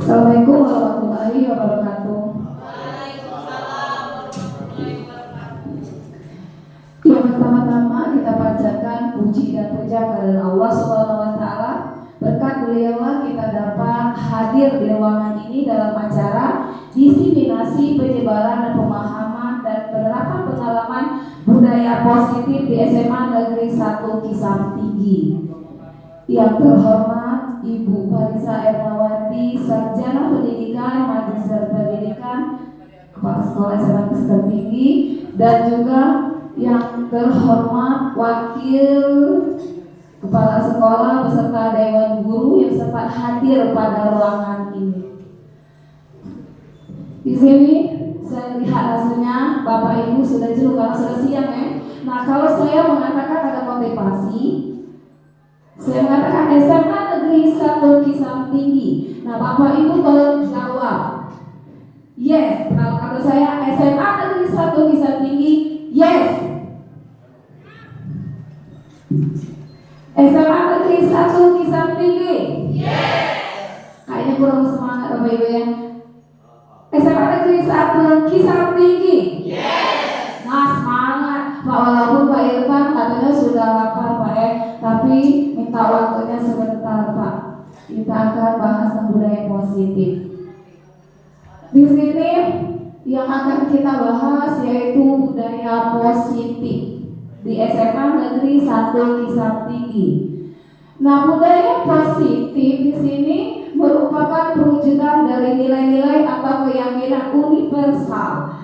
Assalamualaikum warahmatullahi wabarakatuh. Yang pertama-tama kita panjatkan puji dan puja kepada Allah Subhanahu wa taala. Berkat beliau kita dapat hadir di ruangan ini dalam acara diseminasi penyebaran dan pemahaman dan penerapan pengalaman budaya positif di SMA Negeri 1 Kisam Tinggi. Yang terhormat Ibu Farisa Ernawati, Sarjana Pendidikan, Magister Pendidikan, Kepala Sekolah SMA Kisam Tinggi, dan juga yang terhormat Wakil Kepala Sekolah beserta Dewan Guru yang sempat hadir pada ruangan ini. Di sini saya lihat hasilnya Bapak Ibu sudah jenuh karena sudah siang ya. Nah, kalau saya mengatakan ada motivasi, saya mengatakan SMA Negeri 1 Kisam Tinggi. Nah, Bapak Ibu tolong jawab. Yes. Kalau saya SMA Negeri 1 Kisam Tinggi, yes. SMA Negeri 1 Kisam Tinggi, yes. Kayaknya kurang semangat Bapak Ibu ya. SMA Negeri 1 Kisam Tinggi, yes. Nah, semangat Pak, walaupun Pak Irfan katanya sudah lapar Pak tapi minta waktunya sebentar Pak. Kita akan bahas tentang budaya positif. Di sini yang akan kita bahas yaitu budaya positif di SMA Negeri 1 Kisam Tinggi. Nah, budaya positif di sini merupakan perwujudan dari nilai-nilai atau keyakinan universal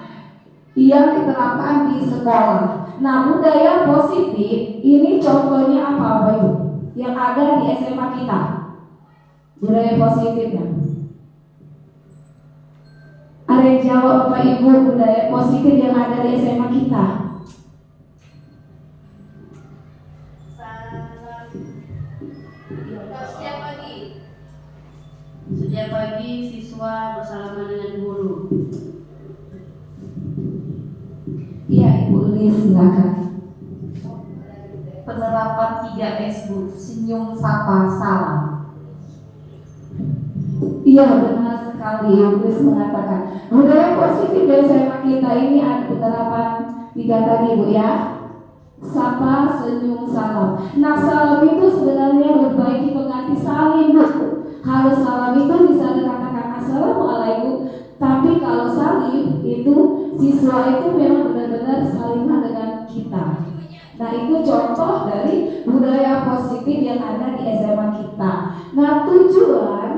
yang diterapkan di sekolah. Nah, budaya positif ini contohnya apa Bapak Ibu? Yang ada di SMA kita. Budaya positifnya. Ada yang jawab Bapak Ibu budaya positif yang ada di SMA kita? Setiap pagi siswa bersalaman dengan guru. Iya, Ibu Lis, silakan. Penerapan 3S Bu, senyum, sapa, salam. Iya, benar sekali. Ibu Lis mengatakan budaya positif dari SMA kita ini ada penerapan 3 tadi Bu ya. Sapa, senyum, salam. Nah, salam itu sebenarnya lebih baik diganti salim Bu. Kalau salam itu bisa dikatakan assalamualaikum, tapi kalau salim itu siswa itu memang benar-benar salimah dengan kita. Nah, itu contoh dari budaya positif yang ada di SMA kita. Nah, tujuan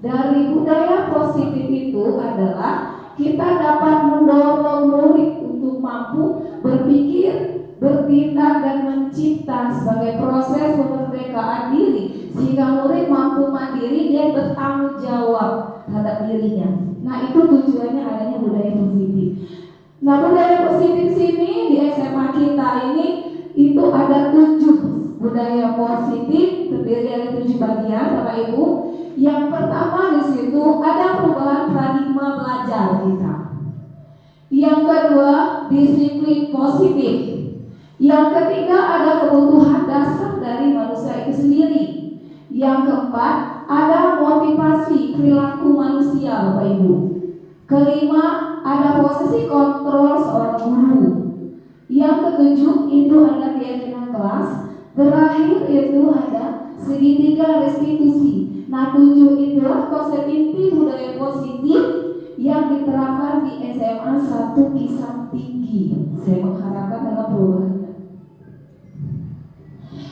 dari budaya positif itu adalah kita dapat mendorong murid untuk mampu berpikir, bertindak dan mencipta sebagai proses kemerdekaan diri sehingga murid mampu mandiri dan bertanggung jawab terhadap dirinya. Nah, itu tujuannya adanya budaya positif. Nah, budaya positif sini di SMA kita ini itu ada 7 budaya positif terdiri dari 7 bagian Bapak Ibu. Yang pertama di situ ada perubahan paradigma belajar kita. Yang kedua disiplin positif. Yang ketiga ada kebutuhan dasar dari manusia itu sendiri. Yang keempat ada motivasi perilaku manusia Bapak Ibu. Kelima ada posisi kontrol seorang guru. Yang ketujuh itu ada keyakinan kelas. Terakhir itu ada segitiga restitusi. Nah, 7 itulah konsep inti budaya positif yang diterapkan di SMA 1 Kisam Tinggi. Saya mengharapkan dalam perubahannya.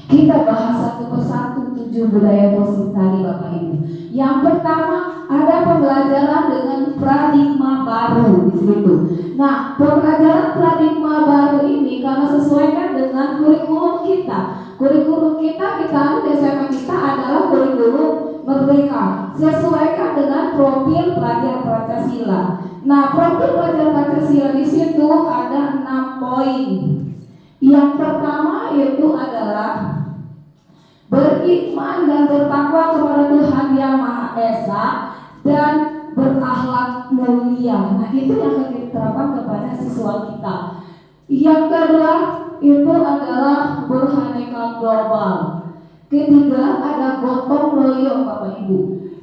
Kita bahas satu persatu 7 budaya positif tadi Bapak Ibu. Yang pertama ada pembelajaran dengan paradigma baru di situ. Nah, pembelajaran paradigma baru ini karena sesuaikan dengan kurikulum kita. Kurikulum kita di SMA kita adalah kurikulum merdeka. Sesuaikan dengan profil pelajar Pancasila. Nah, profil pelajar Pancasila di situ ada 6 poin. Yang pertama yaitu adalah beriman dan bertakwa kepada Tuhan Yang Maha Esa dan berakhlak mulia. Nah, itu yang akan diterapkan kepada siswa kita. Yang kedua itu adalah beraneka global. Ketiga ada gotong royong Bapak Ibu.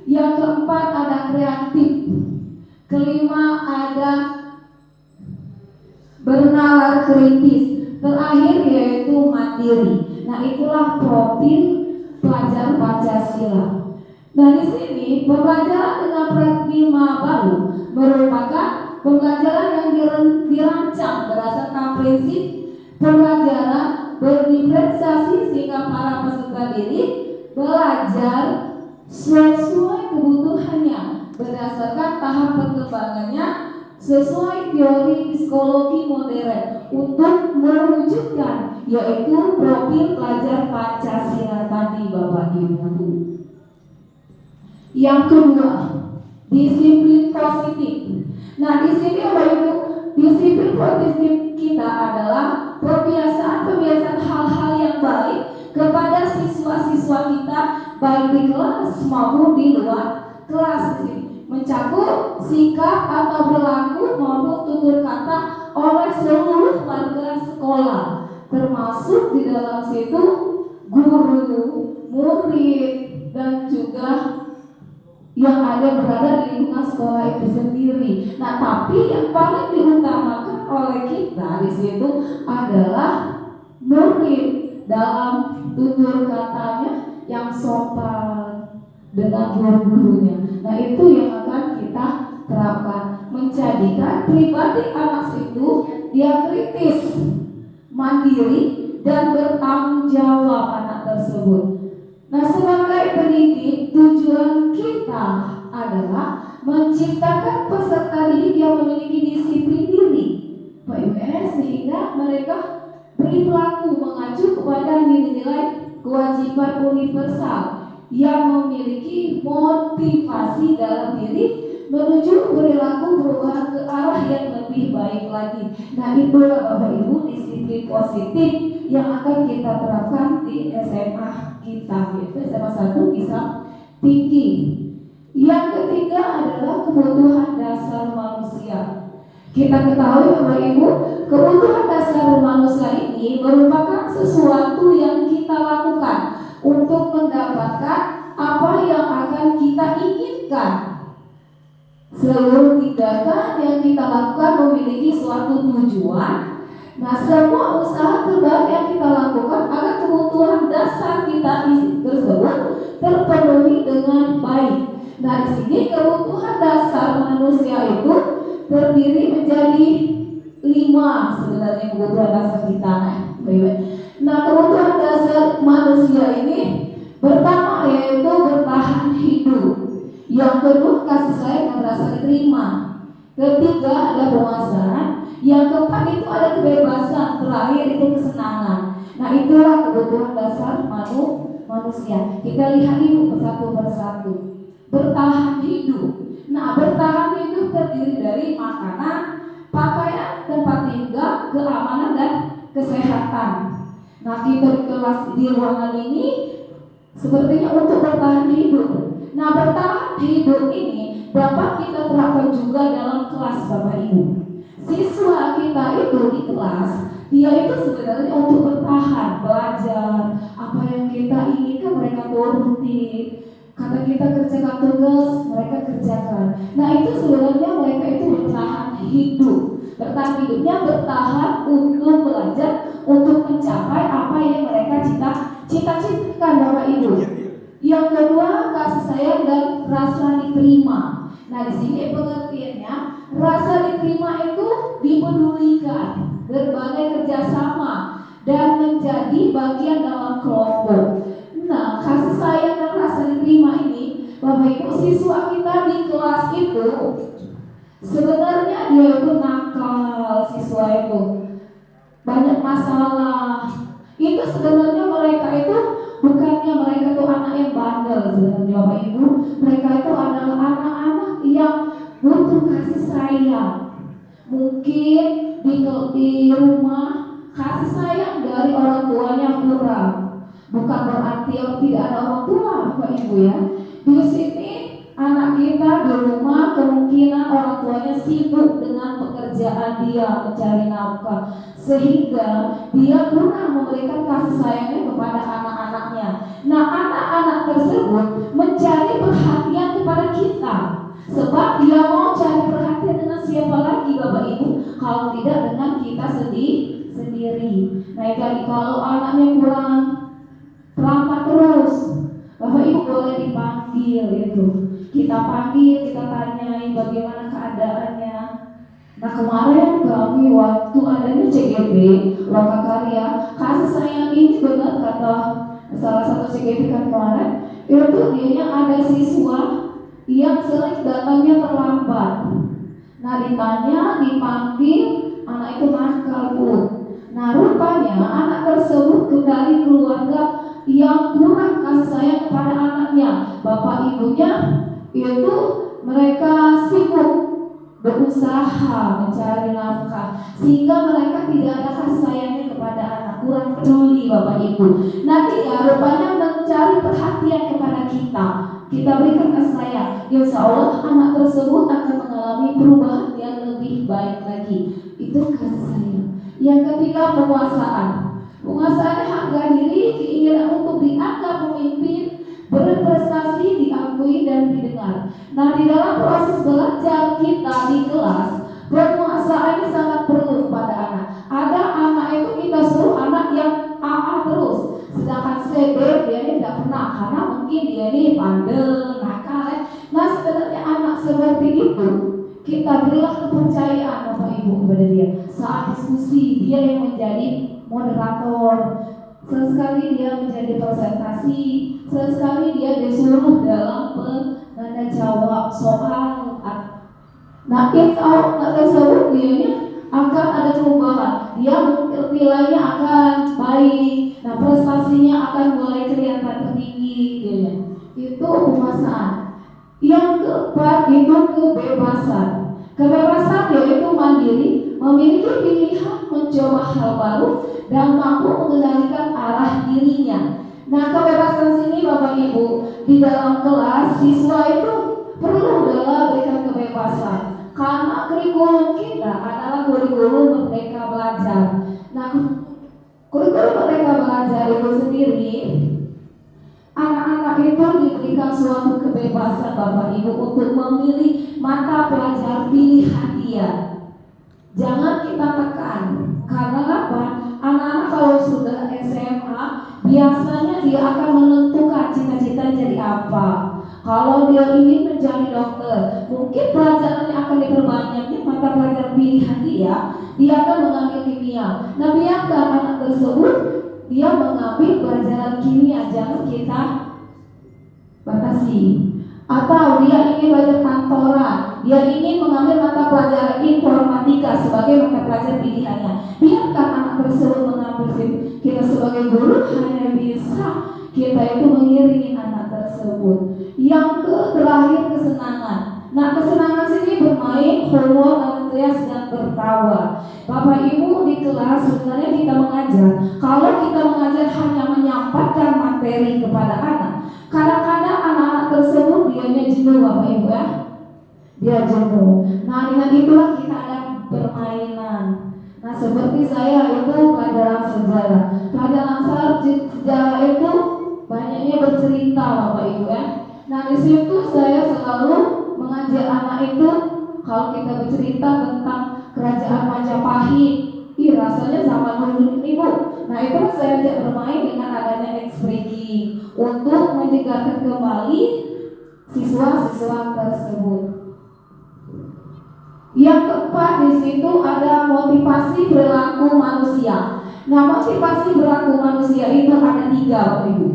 Yang keempat ada kreatif. Kelima ada bernalar kritis. Terakhir yaitu mandiri. Nah, itulah profil pelajar Pancasila. Nah, di sini pembelajaran dengan paradigma baru merupakan pembelajaran yang dirancang berdasarkan prinsip pembelajaran berdiferensiasi sehingga para peserta didik belajar sesuai kebutuhannya berdasarkan tahap perkembangannya sesuai teori psikologi modern untuk mewujudkan yaitu profil pelajar Pancasila tadi Bapak Ibu. Yang kedua, disiplin positif. Nah, di sini Bapak Ibu, disiplin positif kita adalah pembiasaan hal-hal yang baik kepada siswa-siswa kita baik di kelas maupun di luar kelas. Mencakup sikap atau berlaku maupun tutur kata oleh seluruh warga sekolah, termasuk di dalam situ guru, murid, dan juga yang ada berada di lingkungan sekolah itu sendiri. Nah, tapi yang paling diutamakan oleh kita di situ adalah murid dalam tutur katanya yang sopan dengan guru-gurunya. Nah, itu yang akan kita terapkan, menjadikan pribadi anak itu dia kritis, mandiri, dan bertanggung jawab anak tersebut. Nah, sebagai pendidik, tujuan kita adalah menciptakan peserta didik yang memiliki disiplin diri, sehingga mereka berperilaku mengacu kepada nilai-nilai kewajiban universal yang memiliki motivasi dalam diri menuju perilaku perubahan ke arah yang lebih baik lagi. Nah, itulah Bapak Ibu disiplin positif yang akan kita terapkan di SMA kita, yaitu SMA 1 bisa tinggi. Yang ketiga adalah kebutuhan dasar manusia. Kita ketahui Bapak Ibu, kebutuhan dasar manusia ini merupakan sesuatu yang kita lakukan untuk mendapatkan apa yang akan kita inginkan. Seluruh tindakan yang kita lakukan memiliki suatu tujuan. Nah, semua usaha terbaik yang kita lakukan agar kebutuhan dasar kita tersebut terpenuhi dengan baik. Nah, di sini kebutuhan dasar manusia itu terdiri menjadi 5 sebenarnya kebutuhan dasar kita. Nah, kebutuhan dasar manusia ini pertama yaitu bertahan hidup. Yang kedua kasih sayang dan rasa diterima. Ketiga ada penguasaan. Yang keempat itu ada kebebasan. Terakhir itu kesenangan. Nah, itulah kebutuhan dasar manusia. Kita lihat dulu satu persatu. Bertahan hidup. Nah, bertahan hidup terdiri dari makanan, pakaian, tempat tinggal, keamanan, dan kesehatan. Nah, kita di kelas di ruangan ini sepertinya untuk bertahan hidup. Nah, bertahan hidup ini dapat kita terapkan juga dalam kelas Bapak Ibu. Siswa kita itu di kelas, dia itu sebenarnya untuk bertahan, belajar, apa yang kita inginkan mereka turuti. Kata kita kerjakan tugas, mereka kerjakan. Nah, itu sebenarnya mereka itu bertahan hidup. Bertahan hidupnya bertahan untuk belajar, untuk mencapai apa yang mereka cita-citakan Bapak Ibu. Yang kedua, kasih sayang dan rasa diterima. Nah, di sini pengertiannya, rasa diterima itu dipedulikan, berbagai kerjasama, dan menjadi bagian dalam kelompok. Nah, kasih sayang dan rasa diterima ini, Bapak Ibu, siswa kita di kelas itu sebenarnya dia itu nakal, siswa itu banyak masalah. Itu sebenarnya mereka itu bukannya mereka itu anak yang bandel sebenarnya Bapak Ibu. Mereka itu adalah anak-anak yang butuh kasih sayang. Mungkin di rumah kasih sayang dari orang tuanya kurang. Bukan berarti tidak ada orang tua Bapak Ibu ya. Di sini anak kita di rumah kemungkinan orang tuanya sibuk dengan pekerjaan dia mencari nafkah, sehingga dia kurang memberikan kasih sayangnya kepada anak-anaknya. Nah, anak-anak tersebut mencari perhatian dia mau cari perhatian dengan siapa lagi Bapak Ibu? Kalau tidak dengan kita sendiri. Nah jadi kalau anaknya kurang terlambat terus, Bapak Ibu boleh dipanggil itu. Kita panggil, kita tanyai bagaimana keadaannya. Nah kemarin kami waktu adanya CGP Lokakarya, kasih sayang ini benar kata salah satu CGP kan kemarin, itu dianya ada siswa yang sering datangnya terlambat. Nah ditanya, dipanggil, anak itu nakal Bu. Nah rupanya anak tersebut dari keluarga yang kurang kasih sayang kepada anaknya. Bapak ibunya itu mereka sibuk berusaha mencari nafkah sehingga mereka tidak ada kasih sayangnya kepada anak, kurang peduli Bapak Ibu. Nanti ya rupanya mencari perhatian kepada kita berikan kasih sayang, insya Allah anak tersebut akan mengalami perubahan yang lebih baik lagi. Itu kasih sayang. Yang ketiga penguasaan. Penguasaan harga diri, keinginan untuk dianggap pemimpin, berprestasi, diakui dan didengar. Nah di dalam proses belajar kita di kelas, penguasaan ini sangat perlu kepada anak. Ada anak itu kita suruh anak yang AA terus, sedangkan CB dia ini tidak pernah karena mungkin dia ini bandel, nakal. Nah sebenarnya anak seperti itu kita berilah kepercayaan Bapak Ibu kepada dia. Saat diskusi dia yang menjadi moderator, sesekali dia menjadi presentasi, sesekali dia disuruh dalam penanda jawab soal. Nah insya Allah tersebut dianya akan ada perubahan, dia nilainya akan baik, nah prestasinya akan mulai kelihatan tertinggi dia. Itu penguasaan. Yang keempat itu kebebasan. Kebebasan yaitu mandiri, memiliki pilihan, mencoba hal baru, dan mampu mengendalikan arah dirinya. Nah kebebasan sini Bapak Ibu di dalam kelas siswa itu perlu dalam berikan kebebasan karena kurikulum kita adalah kurikulum Merdeka Belajar. Nah kurikulum Merdeka Belajar itu sendiri anak-anak itu diberikan suatu kebebasan Bapak Ibu untuk memilih mata pelajaran pilihan dia. Jangan kita tekan, karena apa? Anak-anak kalau sudah SMA biasanya dia akan menentukan cita-cita jadi apa. Kalau dia ingin menjadi dokter, mungkin pelajarannya akan diperbanyaknya mata pelajaran pilihan dia akan mengambil kimia. Nah biarkan anak tersebut dia mengambil pelajaran kimia, jangan kita batasi. Atau dia ingin belajar kantoran, dia ingin mengambil mata pelajaran informatika sebagai mata pelajaran pilihannya. Biarkan anak tersebut mengambil sih. Kita sebagai guru hanya bisa kita itu mengiringi anak tersebut. Yang terakhir kesenangan. Nah kesenangan sini bermain, humor, antusias dan tertawa. Bapak Ibu di kelas sebenarnya kita mengajar. Kalau kita mengajar hanya menyampaikan materi kepada anak, kadang-kadang anak-anak tersebut dianya jenuh Bapak Ibu ya. Dia jenuh. Nah dengan itulah kita ada permainan. Nah seperti saya itu pelajaran sejarah. Pelajaran sejarah itu banyaknya bercerita Bapak Ibu ya. Nah di situ saya selalu mengajak anak itu kalau kita bercerita tentang kerajaan Majapahit, rasanya zaman dulu ini Bu. Nah itu saya ajak bermain dengan adanya X-Breaking untuk menyegarkan kembali siswa-siswa tersebut. Yang keempat di situ ada motivasi perilaku manusia. Nah motivasi perilaku manusia itu ada 3 Bapak Ibu.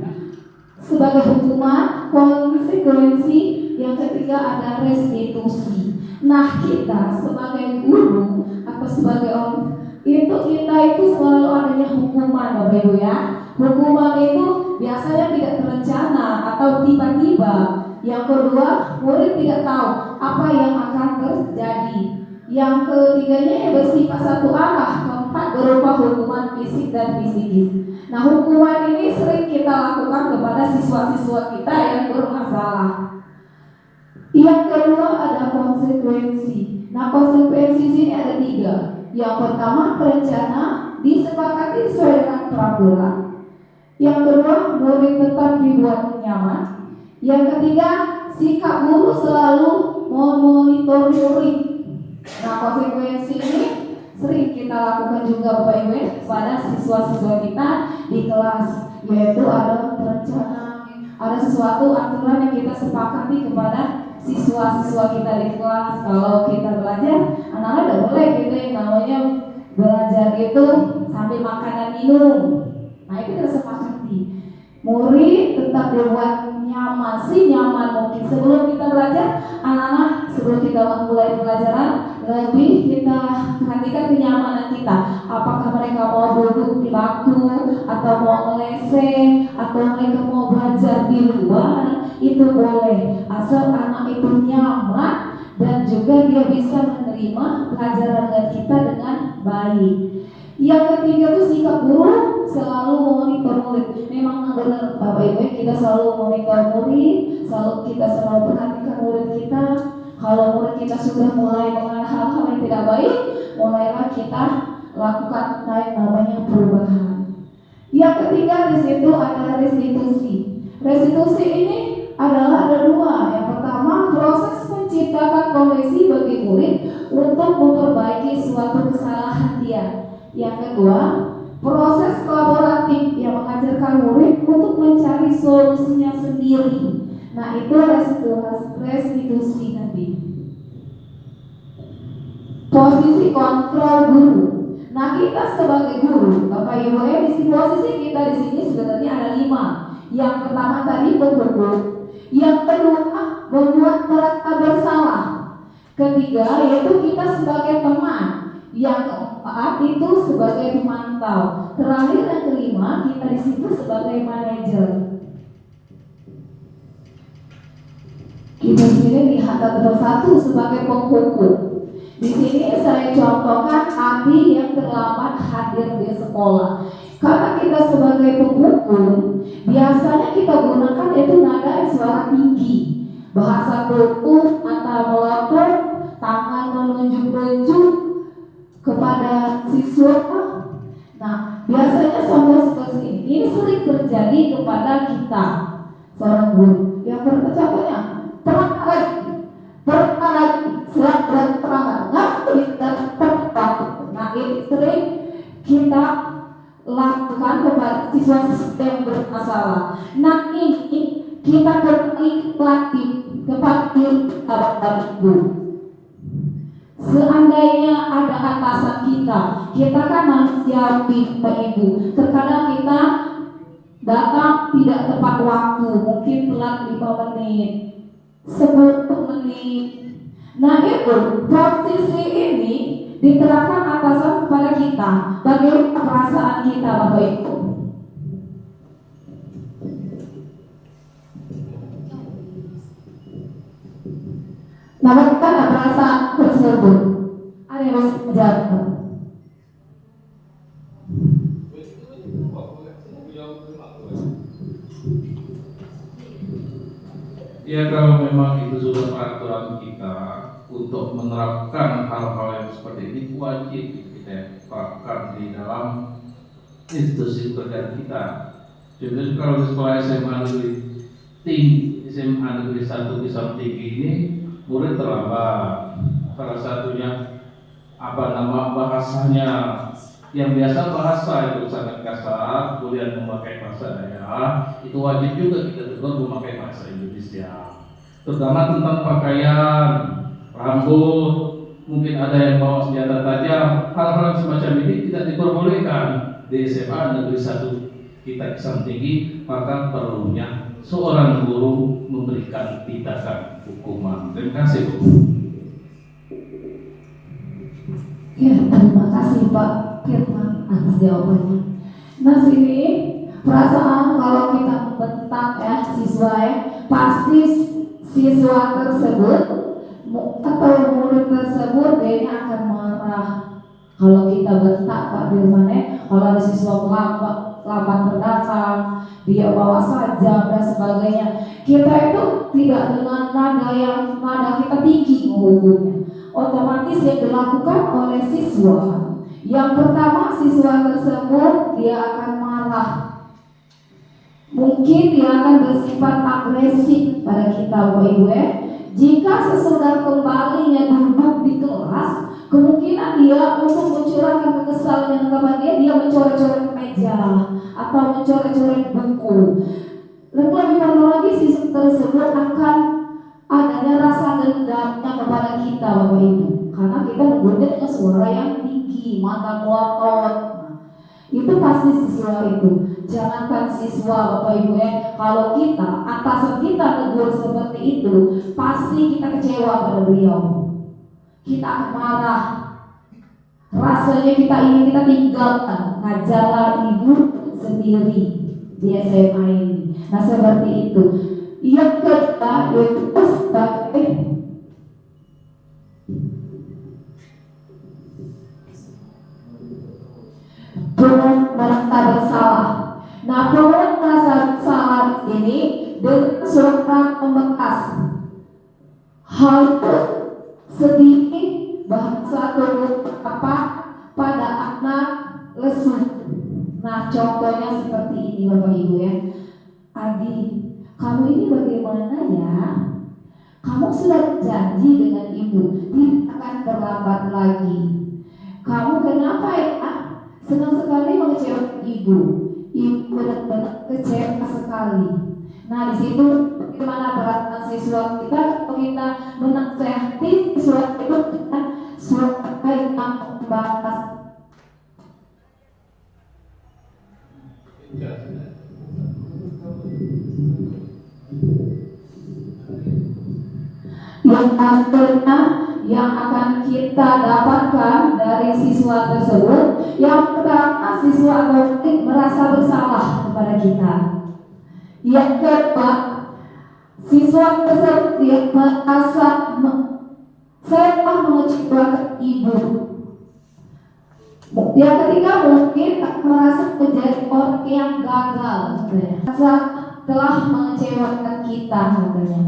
Sebagai hukuman, konsekuensi, yang ketiga ada restitusi. Nah kita sebagai guru atau sebagai orang itu kita itu selalu adanya hukuman Bapak Ibu ya. Hukuman itu biasanya tidak terencana atau tiba-tiba. Yang kedua, murid tidak tahu apa yang akan terjadi. Yang ketiganya bersifat satu arah. Keempat berupa hukuman fisik dan psikis. Nah hukuman ini sering kita lakukan kepada siswa-siswa kita yang bermasalah. Yang kedua ada konsekuensi. Nah konsekuensi sini ada 3. Yang pertama rencana disepakati sesuai dengan peraturan. Yang kedua murid tetap dibuat nyaman. Yang ketiga sikap guru selalu memonitor murid. Nah, konsekuensi ini sering kita lakukan juga Bapak Ibu pada siswa-siswa kita di kelas, yaitu ada rencana, ada sesuatu aturan yang kita sepakati kepada siswa-siswa kita di kelas. Kalau kita belajar, anak-anak tidak boleh gitu yang namanya belajar itu sambil makan dan minum. Nah, itu kita sepakati. Murid tetap dibuat nyaman, nyaman mungkin. Sebelum kita belajar, anak-anak sebelum kita mulai pelajaran, lebih kita perhatikan kenyamanan kita. Apakah mereka mau duduk di bangku, atau mau ngeleseng, atau mereka mau belajar di luar, itu boleh. Asal anak itu nyaman dan juga dia bisa menerima pelajaran dengan kita dengan baik. Yang ketiga itu sikap guru selalu memonitor murid. Memang benar Bapak Ibu, kita selalu memonitor murid, kita selalu perhatikan murid kita. Kalau murid kita sudah mulai mengalami hal-hal yang tidak baik, mulailah kita lakukan namanya perubahan. Yang ketiga di situ adalah restitusi. Restitusi ini adalah ada dua. Yang pertama, proses menciptakan koleksi bagi murid untuk memperbaiki suatu kesalahan dia. Yang kedua, proses kolaboratif yang mengajarkan murid untuk mencari solusinya sendiri. Nah, itu restitusi nanti. Posisi kontrol guru. Nah, kita sebagai guru, Bapak Ibu di posisi kita di sini sebenarnya ada 5. Yang pertama tadi penghukum, yang kedua membuat merasa bersalah, ketiga yaitu kita sebagai teman, yang keempat itu sebagai pemantau, terakhir yang kelima kita di situ sebagai manajer. Kita sini lihat satu persatu sebagai penghukum. Di sini saya contohkan Adi yang terlambat hadir di sekolah. Karena kita sebagai penghukum, biasanya kita gunakan yaitu nada suara tinggi, bahasa tutur atau melotot, tangan menunjuk-nunjuk kepada siswa. Nah, biasanya contoh seperti ini sering terjadi kepada kita seorang guru. Yang contohnya terang lagi, serang dan terang, dan tepat. Nah, ini sering kita lakukan kepada siswa-siswa yang bermasalah. Nah, ini kita kembali lagi kepada Ibu. Seandainya ada atasan kita kan manusiawi Pak Ibu. Terkadang kita datang tidak tepat waktu, mungkin telat 5 menit, 10 menit. Nah, itu posisi ini diterapkan atasan kepada kita. Bagaimana perasaan kita Bapak Ibu? Nah, bagaimana perasaan tersebut? Ada yang bisa menjawab? Ya, kalau memang itu sudah peraturan kita untuk menerapkan hal-hal yang seperti ini, wajib kita terapkan di dalam institusi pekerjaan kita. Jadi kalau di sekolah SMA Negeri 1 Pisang Tinggi ini, murid terlambat. Salah satunya bahasanya yang biasa bahasa itu sangat kasar, kemudian memakai bahasa daerah, itu wajib juga kita tegur memakai bahasa Indonesia. Terutama tentang pakaian, rambut, mungkin ada yang bawa senjata tajam, hal-hal semacam ini tidak diperbolehkan di SMA Negeri 1 kita Pisang Tinggi. Maka perlunya seorang guru memberikan tindakan hukuman. Terima kasih, Bu. Ya, terima kasih Pak Firman atas jawabannya. Nah, sini perasaan kalau kita membentak siswa pasti siswa tersebut atau murid tersebut dia akan marah. Kalau kita bentak Pak Firman kalau ada siswa lambat terdatang, dia bawa sajam dan sebagainya, kita itu tidak dengan nada kita tinggi menghukumnya. Otomatis yang dilakukan oleh siswa. Yang pertama, siswa tersebut dia akan marah. Mungkin dia akan bersifat agresif pada kita, Bapak Ibu ya. Jika sesudah kembalinya duduk di kelas, kemungkinan dia untuk mencurahkan kekesalannya kepada dia mencoret-coret meja atau mencoret-coret buku. Dan lebih parah lagi, siswa tersebut akan adanya rasa dendamnya kepada kita, Bapak Ibu, karena kita menyebutnya dengan suara yang tinggi, mata melotot. Itu pasti siswa itu. Jangankan siswa, Bapak Ibu ya, kalau kita atasan kita tegur seperti itu, pasti kita kecewa pada beliau. Kita akan marah. Rasanya kita ingin kita tinggalkan. Ngajarlah ibu sendiri di SMA ini. Nah seperti itu. Yang kedua yaitu sebagai merasa bersalah. Nah, merasa bersalah ini dengan suara membekas. Hal itu sedikit bahasa turut apa pada anak lesu. Nah, contohnya seperti ini, Bapak Ibu ya. Adi, kamu ini bagaimana ya? Kamu sudah janji dengan ibu tidak akan terlambat lagi. Kamu kenapa ya? Senang sekali mengecewakan ibu. Ibu benar-benar kecewa sekali. Nah di situ bagaimana perasaan siswa kita kalau kita menasehati siswa itu dengan suara yang membahas. Yang hasilnya yang akan kita dapatkan dari siswa tersebut, yang pertama siswa atau merasa bersalah kepada kita. Yang kedua, siswa tersebut dia merasa saya telah mengecewakan ibu. Yang ketiga mungkin merasa menjadi orang yang gagal, merasa telah mengecewakan kita, katanya.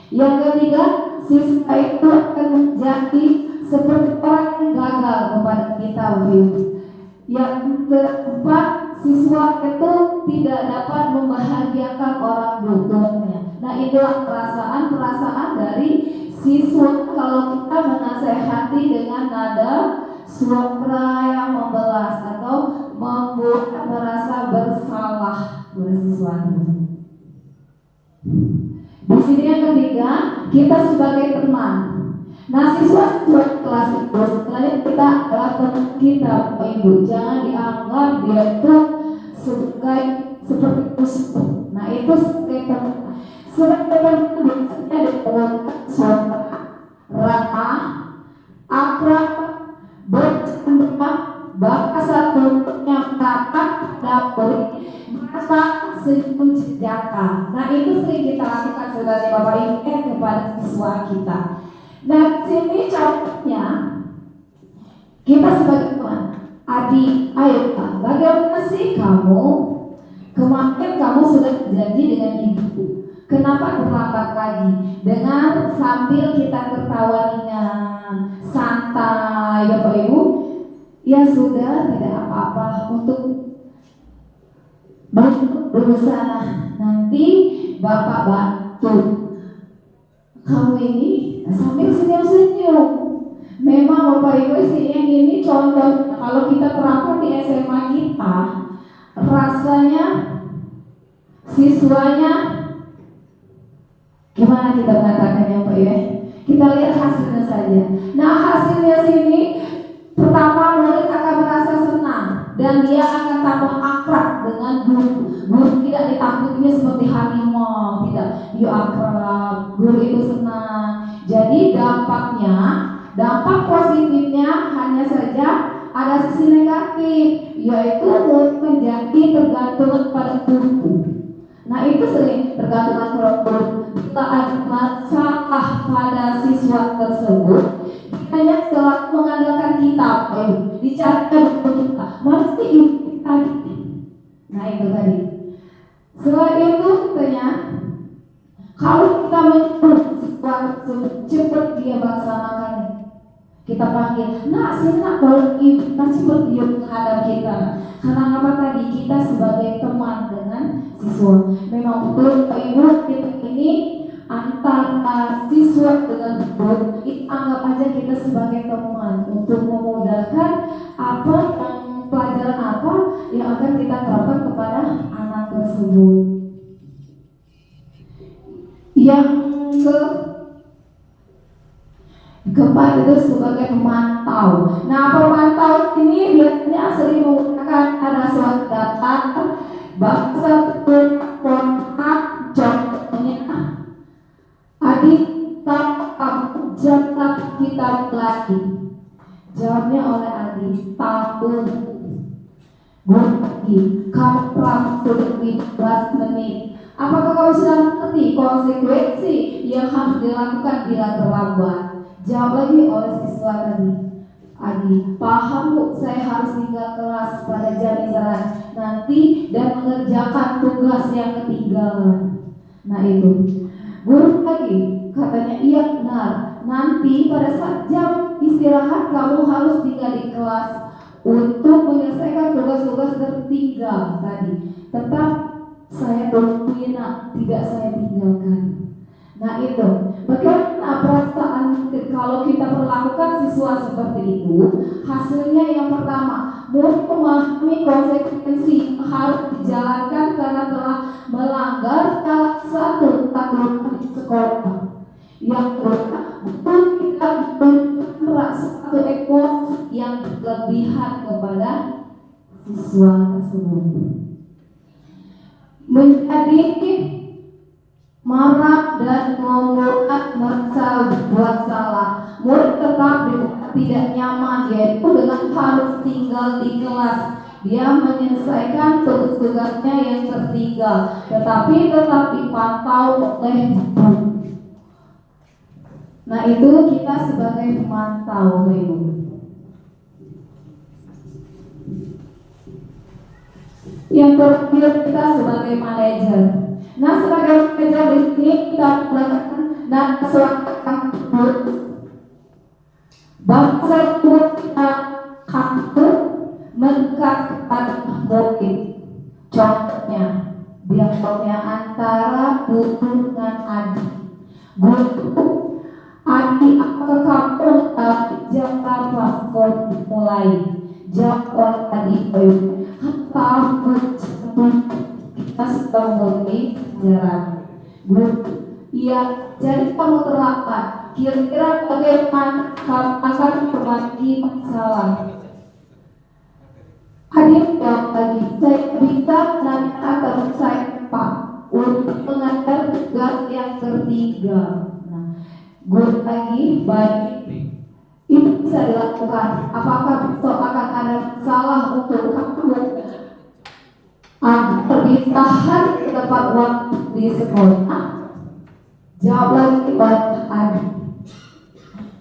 Yang ketiga, siswa itu akan menjadi seperti orang yang gagal kepada kita, Bu. Yang keempat, siswa itu tidak dapat membahagiakan orang tuanya. Nah, itulah perasaan dari siswa kalau kita menasehati dengan nada suara yang membelas atau membuat merasa bersalah pada siswa itu. Di sini yang ketiga, kita sebagai teman. Nah, siswa kelas itu sebenarnya kita adalah teman kita, Bapak Ibu. Jangan dianggap dia itu seperti musuh. Nah, itu sebagai teman. Sebagai teman biasanya dengan suara ramah, akrab, bercanda, bahasa tubuhnya rapat, dapur, mata senyum senjata. Nah, itu sering kita lakukan sebagai Bapak Ibu kepada siswa kita. Nah, sini contohnya kita sebagai teman. Adi, ayo Pak, bagaimana sih kamu? Kemarin kamu sudah janji dengan ibu. Kenapa terlambat lagi? Dengan sambil kita tertawa ringan, santai, Bapak Ibu. Ya sudah, tidak apa-apa untuk berusaha. Nanti Bapak bantu. Kamu ini sambil senyum-senyum. Memang Bapak Ibu yang ini contoh kalau kita terapkan di SMA kita, rasanya siswanya gimana kita mengatakannya Pak ya? Kita lihat hasilnya saja. Nah, hasilnya sini pertama murid akan merasa senang dan dia akan tambah akrab dengan guru. Guru tidak ditakutinya seperti harimau, tidak. Dia akrab, guru itu senang. Jadi dampak positifnya hanya saja ada sisi negatif, yaitu murid menjadi tergantung pada guru. Nah, itu sering tergantung pada guru. Bila ada masalah pada siswa tersebut, hanya setelah mengandalkan kitab, dicarikan buku kita, mana sih ibu tadi? Nah, itu tadi. Setelah itu katanya, kalau kita menyuruh siswa tersebut cepat dia laksanakan, kita panggil, nak sini nak tolong ibu, cepat dia menghadap kita. Karena apa tadi? Kita sebagai teman dengan siswa. Memang betul Bapak Ibu, kita ini antara siswa dengan guru, anggap aja kita sebagai teman untuk memudahkan apa yang pelajaran apa yang akan kita terapkan kepada anak tersebut. Yang keempat itu sebagai pemantau. Nah, pemantau ini biasanya sering menggunakan ada suatu data bahasa kontak, contohnya adik jatah kita lagi. Jawabnya oleh Adi, tahun Bukti, kamu sudah 15 menit. Apakah kamu sudah mengerti konsekuensi yang harus dilakukan bila terlambat? Jawab lagi oleh siswa tadi, Adi, paham Bu, saya harus tinggal kelas pada jam istirahat nanti dan mengerjakan tugas yang ketinggalan. Nah itu, guru lagi katanya, iya benar, nanti pada saat jam istirahat kamu harus tinggal di kelas untuk menyelesaikan tugas-tugas tertinggal tadi. Tetap saya tungguin nak, tidak saya tinggalkan. Nah itu, bagaimana perasaan kalau kita perlakukan siswa seperti itu? Hasilnya yang pertama, murid memahami konsekuensi harus dijalankan karena telah melanggar salah satu aturan di sekolah. Yang kedua, betul kita merasa satu emosi yang berlebihan kepada siswa tersebut, menjadi marah dan membuat merasa berbuat salah. Murid tetap tidak nyaman, yaitu dengan harus tinggal di kelas. Dia menyelesaikan tugas-tugasnya yang tertinggal, tetapi tetap dipantau oleh guru. Nah itu kita sebagai pemantau, Ibu. Yang terakhir kita sebagai manajer. Nah sebagai manajer di sini kita melakukan dan suatu bangsa kita harus mendekat kepada murid. Contohnya, dialognya antara guru dengan adik. Guru, adik, apakah kamu jam berapa sekolah dimulai? Jawab tadi, tahu kita sudah mulai jalan. Guru, iya, jadi kamu terlambat. Kira-kira bagaimana kamu akan berbagi masalah? Adik jawab lagi, saya bisa menanyakan terus saya Pak untuk mengajar tugas yang tertinggal. Guru lagi, baik, itu bisa dilakukan. Apakah besok akan ada salah untuk kamu? Perpisahan ke tempat waktu di sekolah. Jawab lagi banyak adik.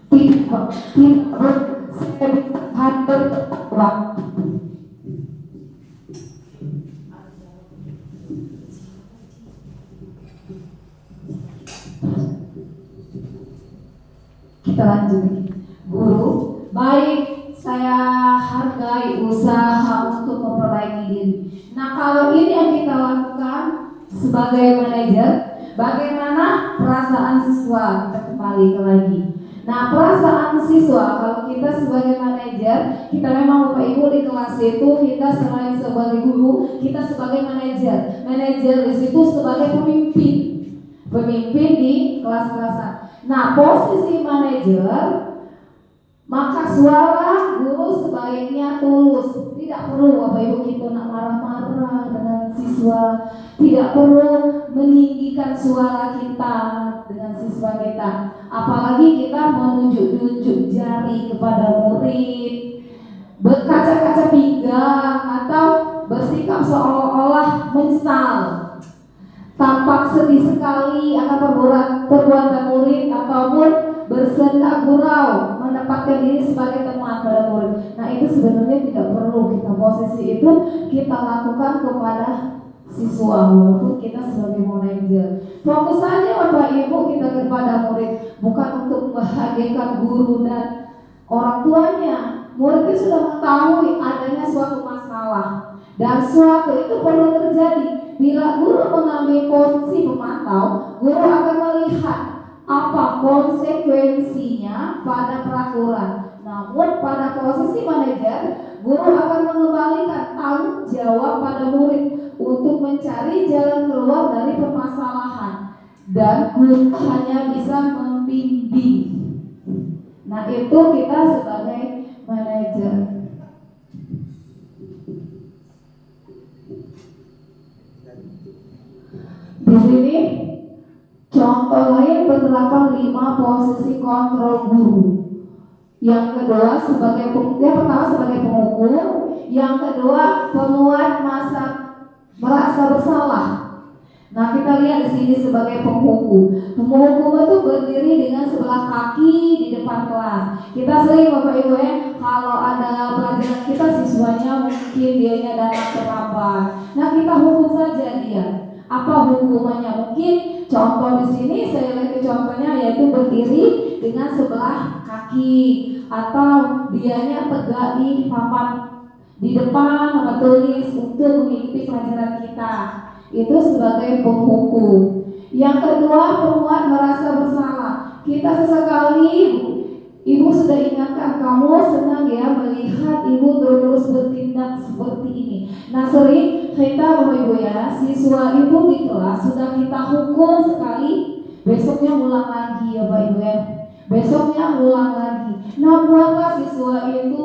Tidak, saya bisa hadir tepat waktu. Kita lanjut. Guru, baik, saya hargai usaha untuk memperbaiki diri. Nah kalau ini yang kita lakukan sebagai manajer, bagaimana perasaan siswa? Kita kembali lagi. Nah perasaan siswa, kalau kita sebagai manajer, kita memang Bapak Ibu di kelas itu kita selain sebagai guru, kita sebagai manajer. Manajer di situ sebagai pemimpin di kelas-kelasan. Nah posisi manajer, maka suara guru sebaiknya tulus. Tidak perlu Bapak Ibu kita nak marah-marah dengan siswa. Tidak perlu meninggikan suara kita dengan siswa kita. Apalagi kita menunjuk-nunjuk jari kepada murid, berkaca-kaca pinggang, atau bersikap seolah-olah menyesal, tampak sedih sekali akan perbuatan murid, ataupun bersendak gurau menempatkan diri sebagai teman pada murid. Nah itu sebenarnya tidak perlu kita posisi itu kita lakukan kepada siswa walaupun kita sebagai manajer. Fokus saja Bapak Ibu kita kepada murid, bukan untuk membahagiakan guru dan orang tuanya. Murid itu sudah mengetahui adanya suatu masalah dan suatu itu perlu terjadi. bila guru mengambil posisi pemantau, guru akan melihat apa konsekuensinya pada peraturan. Namun pada posisi manajer, guru akan mengembalikan tanggung jawab pada murid untuk mencari jalan keluar dari permasalahan, dan guru hanya bisa membimbing. Nah, itu kita sebagai manajer. Di sini contoh lain penerapan 5 posisi kontrol guru. Yang kedua sebagai yang pertama sebagai pengukur, yang kedua penguat merasa bersalah. Nah, kita lihat di sini sebagai penghukum. Penghukum itu berdiri dengan sebelah kaki di depan kelas. Kita sering Bapak Ibu ya, kalau ada pelajaran kita siswanya mungkin dianya datang terlambat. Nah, kita hukum saja dia. Apa hukumannya? Mungkin contoh di sini saya lihat contohnya yaitu berdiri dengan sebelah kaki, atau dianya tegak di papan di depan tempat tulis untuk mengikuti pelajaran kita. Itu sebagai penghukum. Yang kedua, penguat merasa bersalah. Kita sesekali Ibu sudah ingatkan, kamu senang ya melihat ibu terus bertindak seperti ini. Nah, sering kita Bapak Ibu ya, siswa ibu di kelas sudah kita hukum sekali, besoknya ulang lagi ya Bapak Ibu ya. Besoknya ulang lagi. Nah, buatlah siswa itu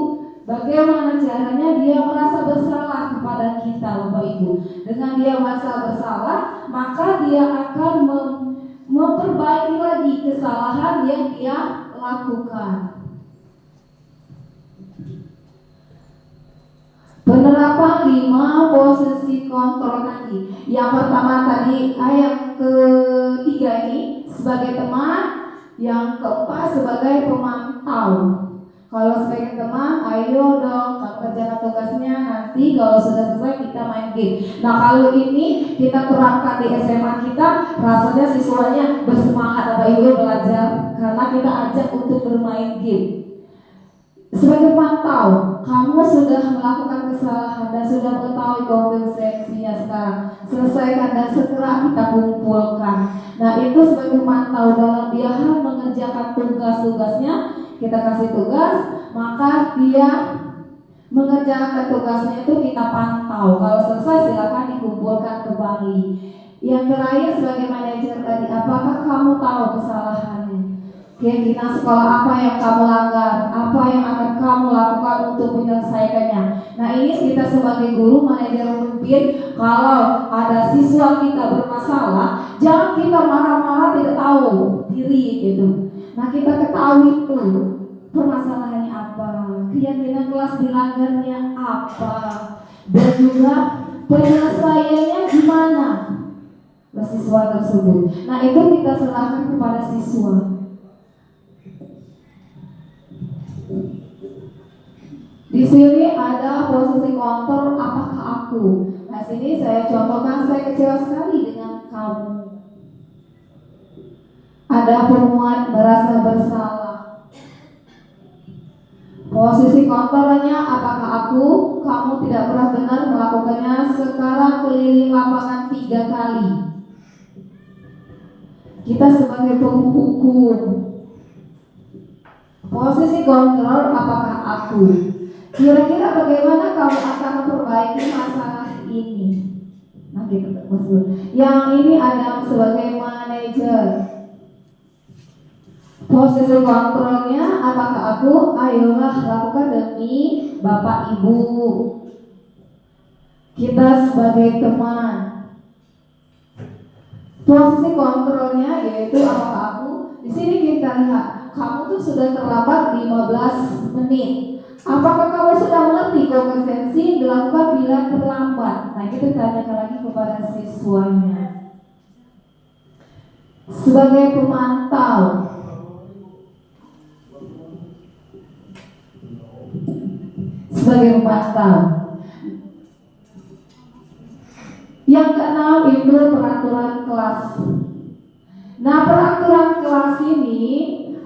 bagaimana caranya dia merasa bersalah kepada kita Bapak Ibu. Dengan dia merasa bersalah, maka dia akan memperbaiki lagi kesalahan yang dia lakukan. Penerapan 5 posisi kontrol tadi. Yang pertama tadi, yang ketiga ini sebagai teman, yang keempat sebagai pemantau. Kalau sebagai teman, ayo dong kamu kerjakan tugasnya, nanti kalau sudah selesai kita main game. Nah, kalau ini kita terapkan di SMA kita, rasanya siswanya bersemangat Bapak Ibu belajar karena kita ajak untuk bermain game. Sebagai pemantau, kamu sudah melakukan kesalahan dan sudah mengetahui konsekuensinya sekarang. Selesaikan dan segera kita kumpulkan. Nah, itu sebagai pemantau dalam dia mengerjakan tugas-tugasnya. Kita kasih tugas, maka dia mengerjakan tugasnya itu kita pantau. Kalau selesai silakan dikumpulkan kembali. Yang terakhir sebagai manajer tadi, apakah kamu tahu kesalahannya? Keyakinan sekolah apa yang kamu langgar, apa yang akan kamu lakukan untuk menyelesaikannya. Nah, ini kita sebagai guru, manajer, pemimpin, kalau ada siswa kita bermasalah, jangan kita marah-marah tidak tahu diri gitu. Nah, kita ketahui dulu permasalahannya apa, keyakinan kelas dilanggarnya apa, dan juga penyelesaiannya gimana siswa tersebut. Nah, itu kita serahkan kepada siswa. Di sini ada posisi kontrol apakah aku. Nah, sini saya contohkan, saya kecewa sekali dengan kamu. Ada penguat merasa bersalah. Posisi kontrolnya apakah aku, kamu tidak pernah benar melakukannya, sekarang keliling lapangan 3 kali. Kita sebagai penghukum. Posisi kontrol apakah aku. Kira-kira bagaimana kamu akan memperbaiki masalah ini? Nah, gitu maksud. Yang ini ada sebagai manajer. Posisi kontrolnya apakah aku? Ayolah lakukan demi Bapak Ibu. Kita sebagai teman. Posisi kontrolnya yaitu apakah aku? Di sini kita lihat kamu tuh sudah terlambat 15 menit. Apakah kamu sudah mengerti konsekuensi yang dilakukan bila terlambat? Nah, itu tanyakan lagi kepada siswanya. Sebagai pemantau, yang keenam itu peraturan kelas. Nah, peraturan kelas ini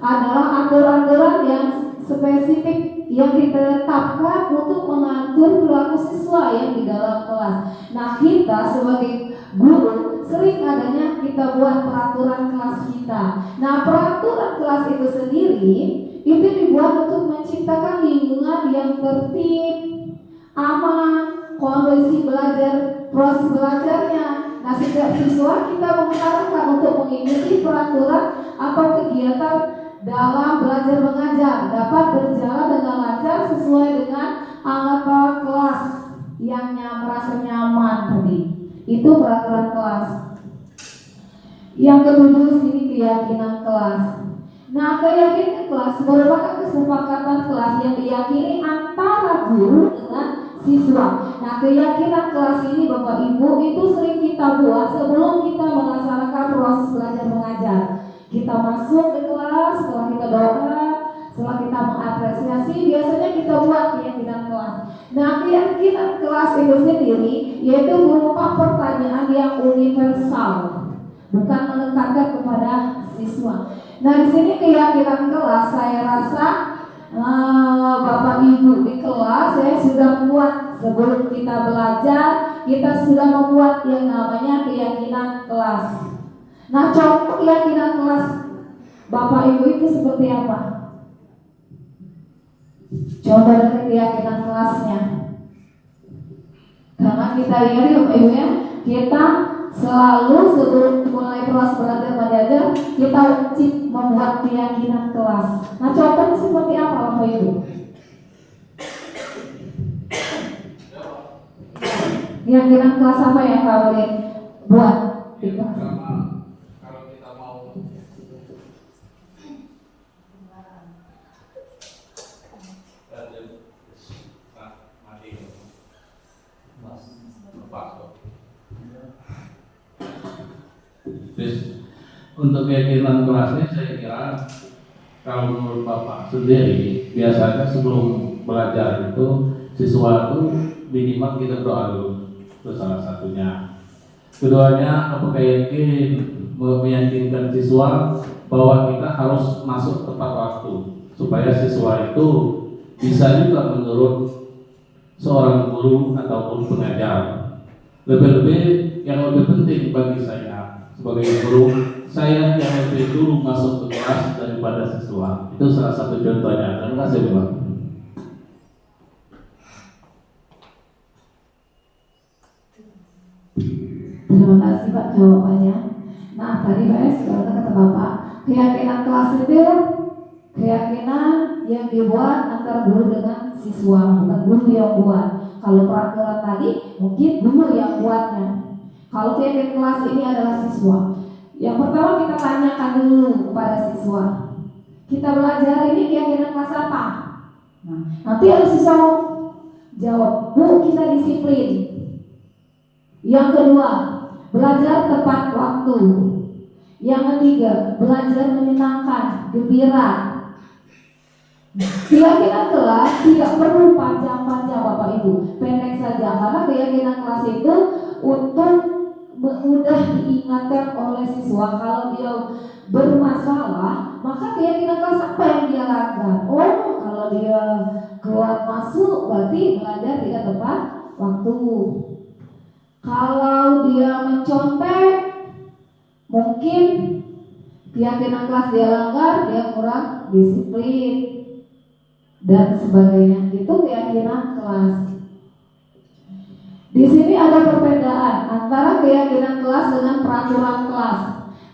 adalah aturan-aturan yang spesifik yang ditetapkan untuk mengatur perilaku siswa yang di dalam kelas. Nah, kita sebagai guru, sering adanya kita buat peraturan kelas kita. Nah, peraturan kelas itu sendiri itu dibuat untuk menciptakan lingkungan yang tertib, aman, kondisi belajar, proses belajarnya. Nah, setiap siswa kita mengharapkan untuk mengikuti peraturan atau kegiatan dalam belajar mengajar dapat berjalan dengan lancar sesuai dengan anggota kelas yang merasa nyaman tadi. Itu peraturan kelas. Yang ketujuh sini keyakinan kelas. Nah, keyakinan kelas merupakan kesepakatan kelas yang diyakini antara guru dengan siswa. Nah, keyakinan kelas ini Bapak Ibu itu sering kita buat sebelum kita melaksanakan proses belajar mengajar. Kita masuk ke kelas, setelah kita doa, setelah kita mengapresiasi, biasanya kita buat keyakinan kelas. Nah, keyakinan kelas itu sendiri yaitu berupa pertanyaan yang universal, bukan menekankan kepada siswa. Nah, di sini keyakinan kelas, saya rasa Bapak Ibu di kelas saya sudah buat sebelum kita belajar, kita sudah membuat yang namanya keyakinan kelas. Nah, contoh keyakinan kelas Bapak Ibu itu seperti apa? Coba dari keyakinan kelasnya. Karena kita lihat ya Bapak Ibu ya, kita selalu sebelum mulai proses belajar mengajar kita wajib membuat keyakinan kelas. Nah, contohnya seperti apa Bapak Ibu? Keyakinan kelas apa yang Kak boleh buat di kelas? Kalau kita mau untuk keyakinan kelasnya saya kira kalau menurut Bapak sendiri biasanya sebelum belajar itu siswa itu minimal kita doa dulu, itu salah satunya. Keduanya apakah meyakinkan siswa bahwa kita harus masuk tepat waktu supaya siswa itu bisa juga menurut seorang guru ataupun pengajar. Lebih-lebih yang lebih penting bagi saya sebagai guru, saya yang lebih dulu masuk ke kelas daripada siswa. Itu salah satu contohnya. Terima kasih Bapak. Terima kasih Pak jawabannya. Nah, tadi Pak sudah kata Bapak, keyakinan kelas itu keyakinan yang dibuat antara guru dengan siswa, bukan guru yang buat. Kalau peraturan tadi mungkin guru yang buatnya. Kalau keyakinan kelas ini adalah siswa. Yang pertama kita tanyakan dulu kepada siswa, kita belajar ini keyakinan kelas apa? Nah, nanti ada siswa jawab, Bu, kita disiplin. Yang kedua, belajar tepat waktu. Yang ketiga, belajar menyenangkan, gembira. Keyakinan kelas tidak perlu panjang-panjang Bapak Ibu, pendek saja, karena keyakinan kelas itu untuk mudah diingatkan oleh siswa. Kalau dia bermasalah, maka keyakinan kelas apa yang dia lakukan? Oh, kalau dia keluar masuk berarti belajar tidak tepat waktu. Kalau dia mencontek, mungkin keyakinan kelas dia langgar, dia kurang disiplin dan sebagainya. Itu keyakinan kelas. Di sini ada perbedaan antara keyakinan kelas dengan peraturan kelas.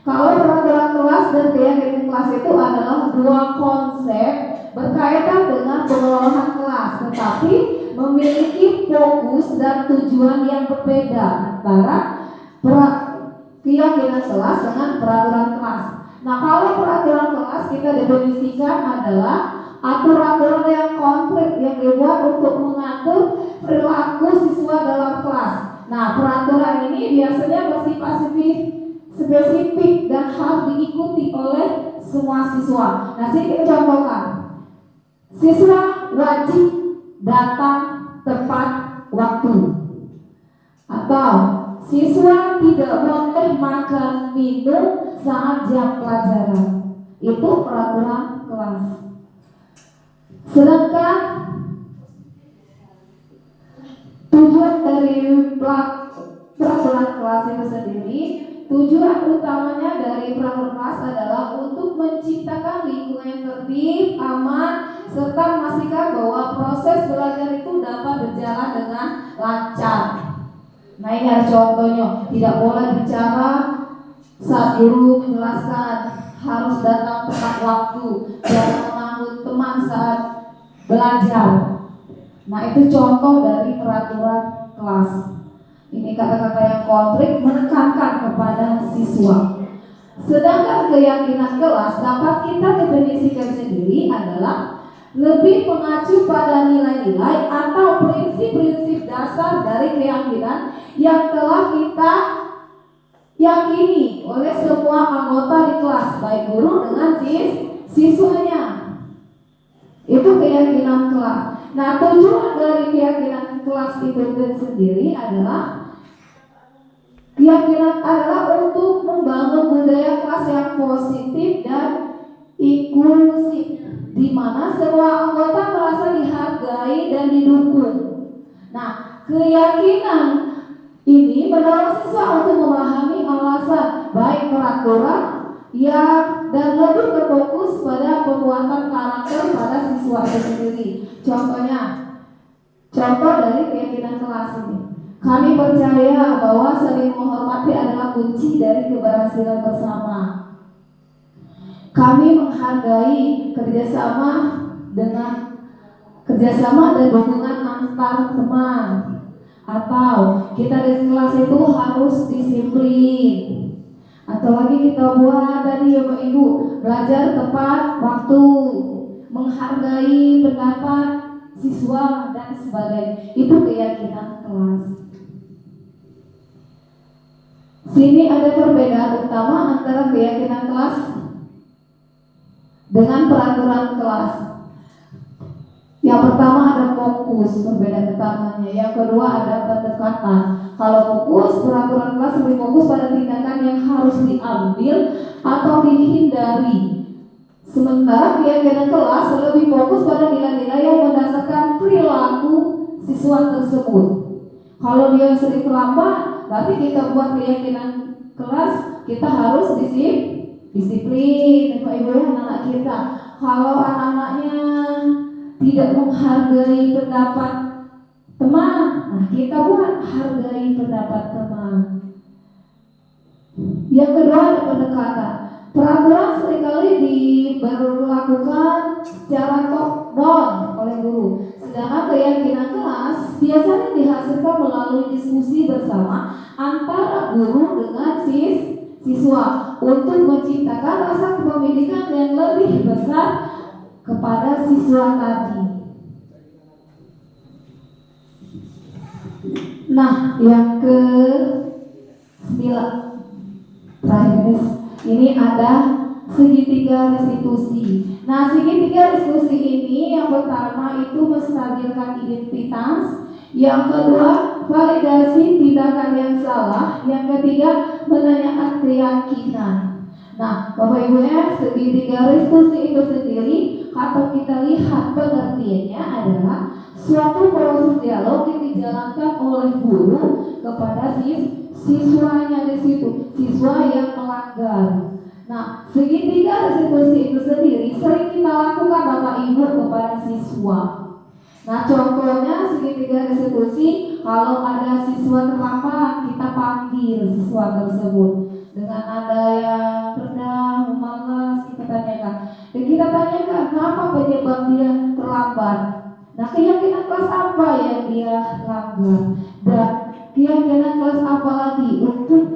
Kalau peraturan kelas dan keyakinan kelas itu adalah dua konsep berkaitan dengan pengelolaan kelas, tetapi memiliki fokus dan tujuan yang berbeda antara keyakinan kelas dengan peraturan kelas. Nah, kalau peraturan kelas kita definisikan adalah aturan-aturan yang konkret yang dibuat untuk mengatur perilaku siswa dalam kelas. Nah, peraturan ini biasanya bersifat spesifik dan harus diikuti oleh semua siswa. Nah, sini kita contohkan. Siswa wajib datang tepat waktu. Atau siswa tidak boleh makan minum saat jam pelajaran. Itu peraturan kelas. Sedangkan tujuan dari peraturan kelas itu sendiri, tujuan utamanya dari peraturan kelas adalah untuk menciptakan lingkungan yang tertib, aman, serta memastikan bahwa proses belajar itu dapat berjalan dengan lancar. Nah, ini ada contohnya, tidak boleh bicara saat guru menjelaskan, harus datang tepat waktu, jangan mengganggu teman saat belajar. Nah, itu contoh dari peraturan kelas. Ini kata-kata yang konflik menekankan kepada siswa. Sedangkan keyakinan kelas dapat kita definisikan sendiri adalah lebih mengacu pada nilai-nilai atau prinsip-prinsip dasar dari keyakinan yang telah kita yakini oleh semua anggota di kelas, baik guru dengan siswanya. Itu keyakinan kelas. Nah, tujuan dari keyakinan kelas itu sendiri adalah keyakinan adalah untuk membangun budaya kelas yang positif dan inklusif, di mana semua anggota merasa dihargai dan didukung. Nah, keyakinan ini mendorong siswa untuk memahami alasan baik peraturan dan lebih berfokus pada pembuatan karakter pada siswa itu sendiri. Contoh dari keyakinan kelas ini. Kami percaya bahwa saling menghormati adalah kunci dari keberhasilan bersama. Kami menghargai kerjasama dan hubungan antar teman. Atau kita di kelas itu harus disiplin. Atau lagi kita buat tadi ya Bapak Ibu, belajar tepat waktu, menghargai pendapat siswa dan sebagainya. Itu keyakinan kelas. Sini ada perbedaan utama antara keyakinan kelas dengan peraturan kelas. Yang pertama ada fokus, perbedaan utamanya. Yang kedua ada pendekatan. Kalau fokus, peraturan kelas lebih fokus pada tindakan yang harus diambil atau dihindari. Sementara keyakinan kelas lebih fokus pada nilai-nilai yang mendasarkan perilaku siswa tersebut. Kalau dia sering terlambat, berarti kita buat keyakinan kelas, kita harus disiplin, Bapak Ibu ya, anak kita. Kalau anak-anaknya tidak menghargai pendapat teman, nah kita buat hargai pendapat teman. Yang kedua ada pendekatan. Peraturan seringkali diberlakukan secara top down oleh guru, sedangkan keyakinan kelas biasanya dihasilkan melalui diskusi bersama antara guru dengan siswa untuk menciptakan rasa kepemilikan yang lebih besar kepada siswa tadi. Nah, yang ke-9 terakhir ini ada segitiga restitusi. Nah, segitiga restitusi ini yang pertama itu menstabilkan identitas, yang kedua validasi tindakan yang salah, yang ketiga menanyakan keyakinan. Nah, Bapak Ibu ya, segitiga restitusi itu sendiri atau kita lihat pengertiannya adalah suatu proses dialog yang dijalankan oleh guru kepada siswanya di situ, siswa yang melanggar. Nah, segitiga restitusi itu sendiri sering kita lakukan Bapak Ibu kepada siswa. Nah, contohnya segitiga restitusi, kalau ada siswa terlambat, kita panggil siswa tersebut dengan nada yang rendah, malas, kita tanyakan. Dan kita tanyakan, apa penyebab dia terlambat? Nah, keyakinan kelas apa yang dia langgar? Dan keyakinan kelas apa lagi untuk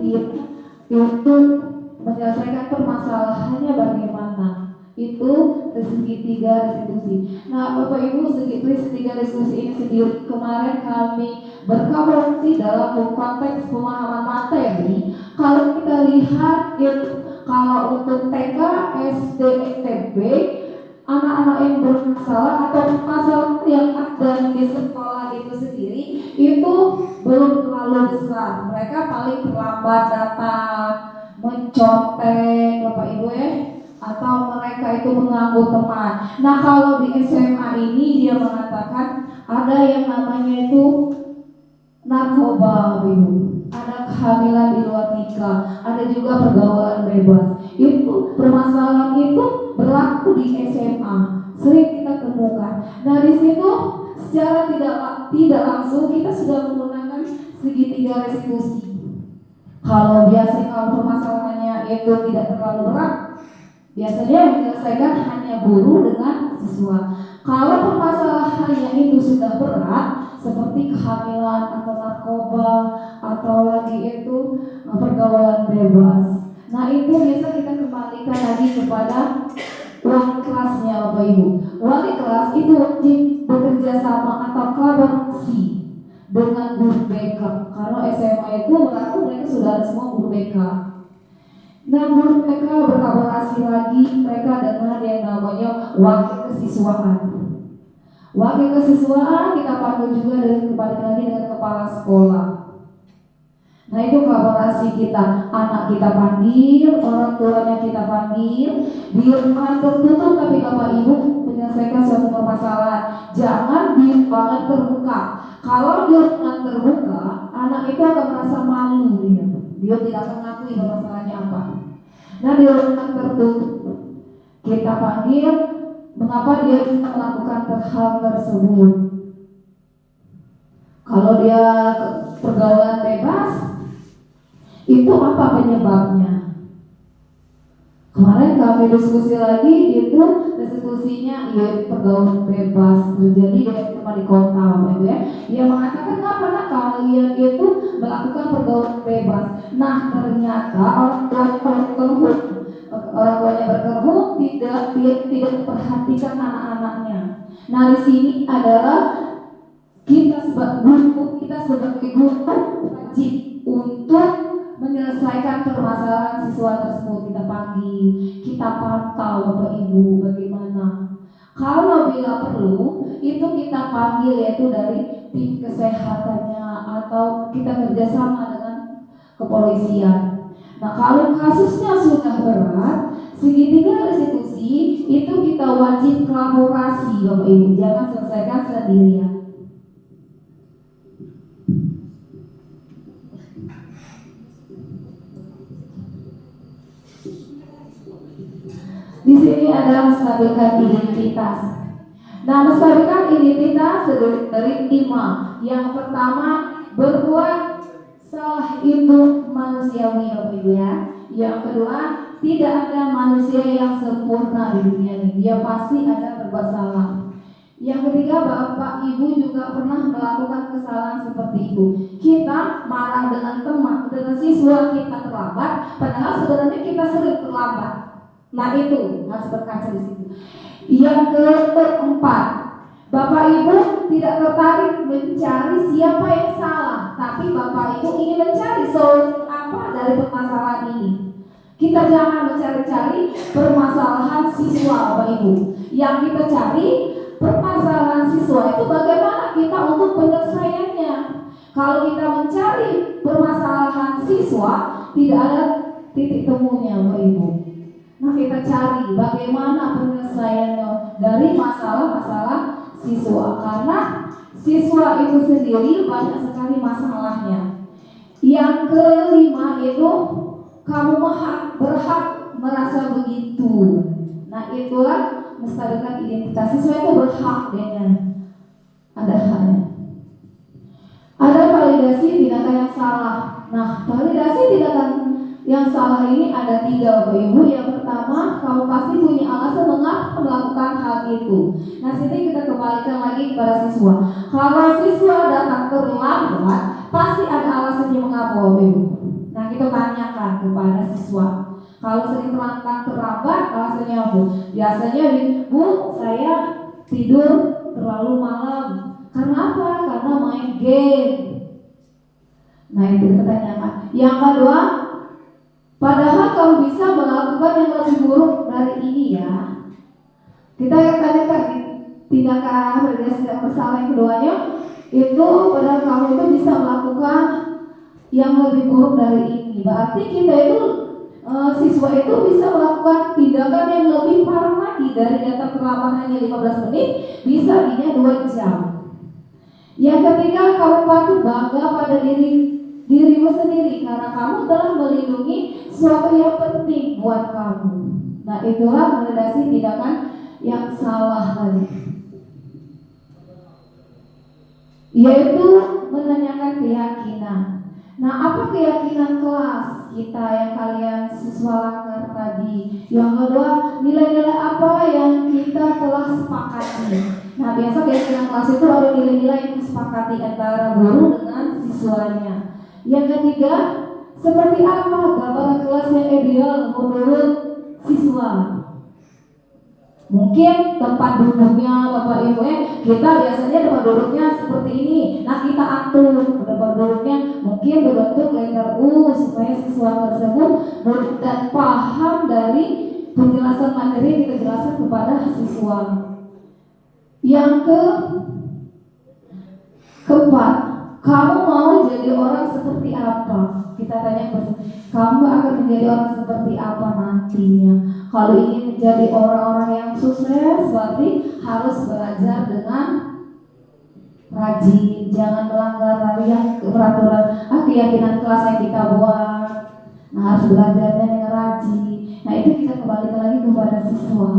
menyelesaikan permasalahannya bagaimana? Itu segitiga restitusi. Nah, Bapak Ibu, segitiga restitusi ini sendiri kemarin kami berkolaborasi dalam konteks pemahaman materi. Kalau kita lihat kalau untuk TK, SD, SMP, anak-anak yang bermasalah atau masalah yang ada di sekolah itu sendiri itu belum terlalu besar. Mereka paling terlambat datang, mencontek, Bapak Ibu ya, atau mereka itu mengganggu teman. Nah, kalau di SMA ini dia mengatakan ada yang namanya itu narkoba, Ibu, ada kehamilan di luar nikah, ada juga pergaulan bebas. Itu permasalahan itu berlaku di SMA, sering kita temukan. Nah di situ secara tidak langsung kita sudah menggunakan segitiga restitusi. Kalau permasalahannya itu tidak terlalu berat, biasanya yang menyelesaikan hanya guru dengan siswa. Kalau permasalahannya itu sudah berat, seperti kehamilan atau narkoba atau lagi itu pergaulan bebas, nah itu biasa kita kembalikan lagi kepada wali kelasnya, Bapak Ibu. Wali kelas itu wajib bekerja sama atau kolaborasi dengan guru BK, karena SMA itu berlaku mereka sudah ada semua guru BK. Nah guru BK berkolaborasi lagi mereka dengan yang namanya wakil kesiswaan. Wakil kesiswaan kita panggil juga dari kembali lagi dengan kepala sekolah. Nah itu kolaborasi kita, anak kita panggil, orang tuanya kita panggil, di ruangan tertutup tapi Bapak Ibu menyelesaikan suatu permasalahan. Jangan di ruangan terbuka. Kalau di ruangan terbuka, anak itu akan merasa malu, dia tidak akan mengakui permasalahannya apa. Nah di ruangan tertutup kita panggil, mengapa dia bisa melakukan hal tersebut. Kalau dia pergaulan bebas, itu apa penyebabnya? Kemarin kami diskusi lagi, itu restitusinya ya pergaulan bebas terjadi di di kota, Bapak Ibu ya. Dia mengatakan kenapa nak kalian itu melakukan pergaulan bebas. Nah ternyata orang tuanya berkerhut, dia tidak memperhatikan anak-anaknya. Nah di sini adalah kita sebagai guru wajib untuk menyelesaikan permasalahan siswa tersebut. Kita panggil, kita pantau Bapak Ibu bagaimana. Kalau bila perlu, itu kita panggil yaitu dari tim kesehatannya atau kita kerjasama dengan kepolisian. Nah kalau kasusnya sudah berat, segitiga restitusi itu kita wajib kolaborasi Bapak Ibu, jangan selesaikan sendirian. Di sini ada menstabilkan identitas. Nah, menstabilkan identitas dari 5. Yang pertama, berbuat salah itu manusiawi, Bapak Ibu ya. Yang kedua, tidak ada manusia yang sempurna di dunia ini. Dia pasti ada berbuat salah. Yang ketiga, Bapak Ibu juga pernah melakukan kesalahan seperti itu. Kita marah dengan teman, dengan siswa kita terlambat, padahal sebenarnya kita sering terlambat. Nah itu harus berkaca di situ. Yang keempat, Bapak Ibu tidak tertarik mencari siapa yang salah, tapi Bapak Ibu ingin mencari solusi apa dari permasalahan ini. Kita jangan mencari-cari permasalahan siswa, Bapak Ibu. Yang kita cari permasalahan siswa itu bagaimana kita untuk penyelesaiannya. Kalau kita mencari permasalahan siswa, tidak ada titik temunya, Bapak Ibu. Nah kita cari bagaimana penyelesaiannya dari masalah-masalah siswa, karena siswa itu sendiri banyak sekali masalahnya. Yang kelima itu kamu berhak merasa begitu. Nah itulah menstabilkan identitas. Siswa itu berhak dengan ada haknya. Ada validasi tindakan yang salah. Nah validasi tindakan yang salah ini ada 3 Bapak Ibu. Yang pertama, kamu pasti punya alasan mengapa melakukan hal itu. Nah sini kita kembalikan lagi kepada siswa. Kalau siswa datang terlambat, pasti ada alasannya mengapa Bapak Ibu. Nah kita tanyakan kepada siswa. Kalau sering terlambat, alasannya apa? Biasanya Bu, saya tidur terlalu malam. Karena apa? Karena main game. Nah itu kita tanyakan. Yang kedua, padahal kamu bisa melakukan yang lebih buruk dari ini ya. Kita tanyakan tindakan validasi yang bersalah yang keduanya itu padahal kamu itu bisa melakukan yang lebih buruk dari ini. Berarti kita itu siswa itu bisa melakukan tindakan yang lebih parah lagi. Dari data terlambat hanya 15 menit bisa hanya 2 jam. Yang ketiga, kamu patut bangga pada dirimu sendiri karena kamu telah melindungi suatu yang penting buat kamu. Nah, itulah validasi tindakan yang salah tadi, yaitu menanyakan keyakinan. Nah, apa keyakinan kelas kita yang kalian siswa langgar tadi? Yang kedua, nilai-nilai apa yang kita telah sepakati? Nah, biasa keyakinan kelas itu ada nilai-nilai yang disepakati antara guru dengan siswanya. Yang ketiga, seperti apa gambaran kelas yang ideal menurut siswa? Mungkin tempat duduknya Bapak Ibu kita biasanya tempat duduknya seperti ini. Nah, kita atur tempat duduknya mungkin berbentuk letter U supaya siswa tersebut dan paham dari penjelasan materi yang kita jelaskan kepada siswa. Yang keempat, kamu mau jadi orang seperti apa? Kita tanya kamu akan menjadi orang seperti apa nantinya? Kalau ingin menjadi orang-orang yang sukses, berarti harus belajar dengan rajin, jangan melanggar peraturan keyakinan kelas yang kita buat. Nah, harus belajarnya dengan rajin. Nah, itu kita kembalikan lagi kepada siswa.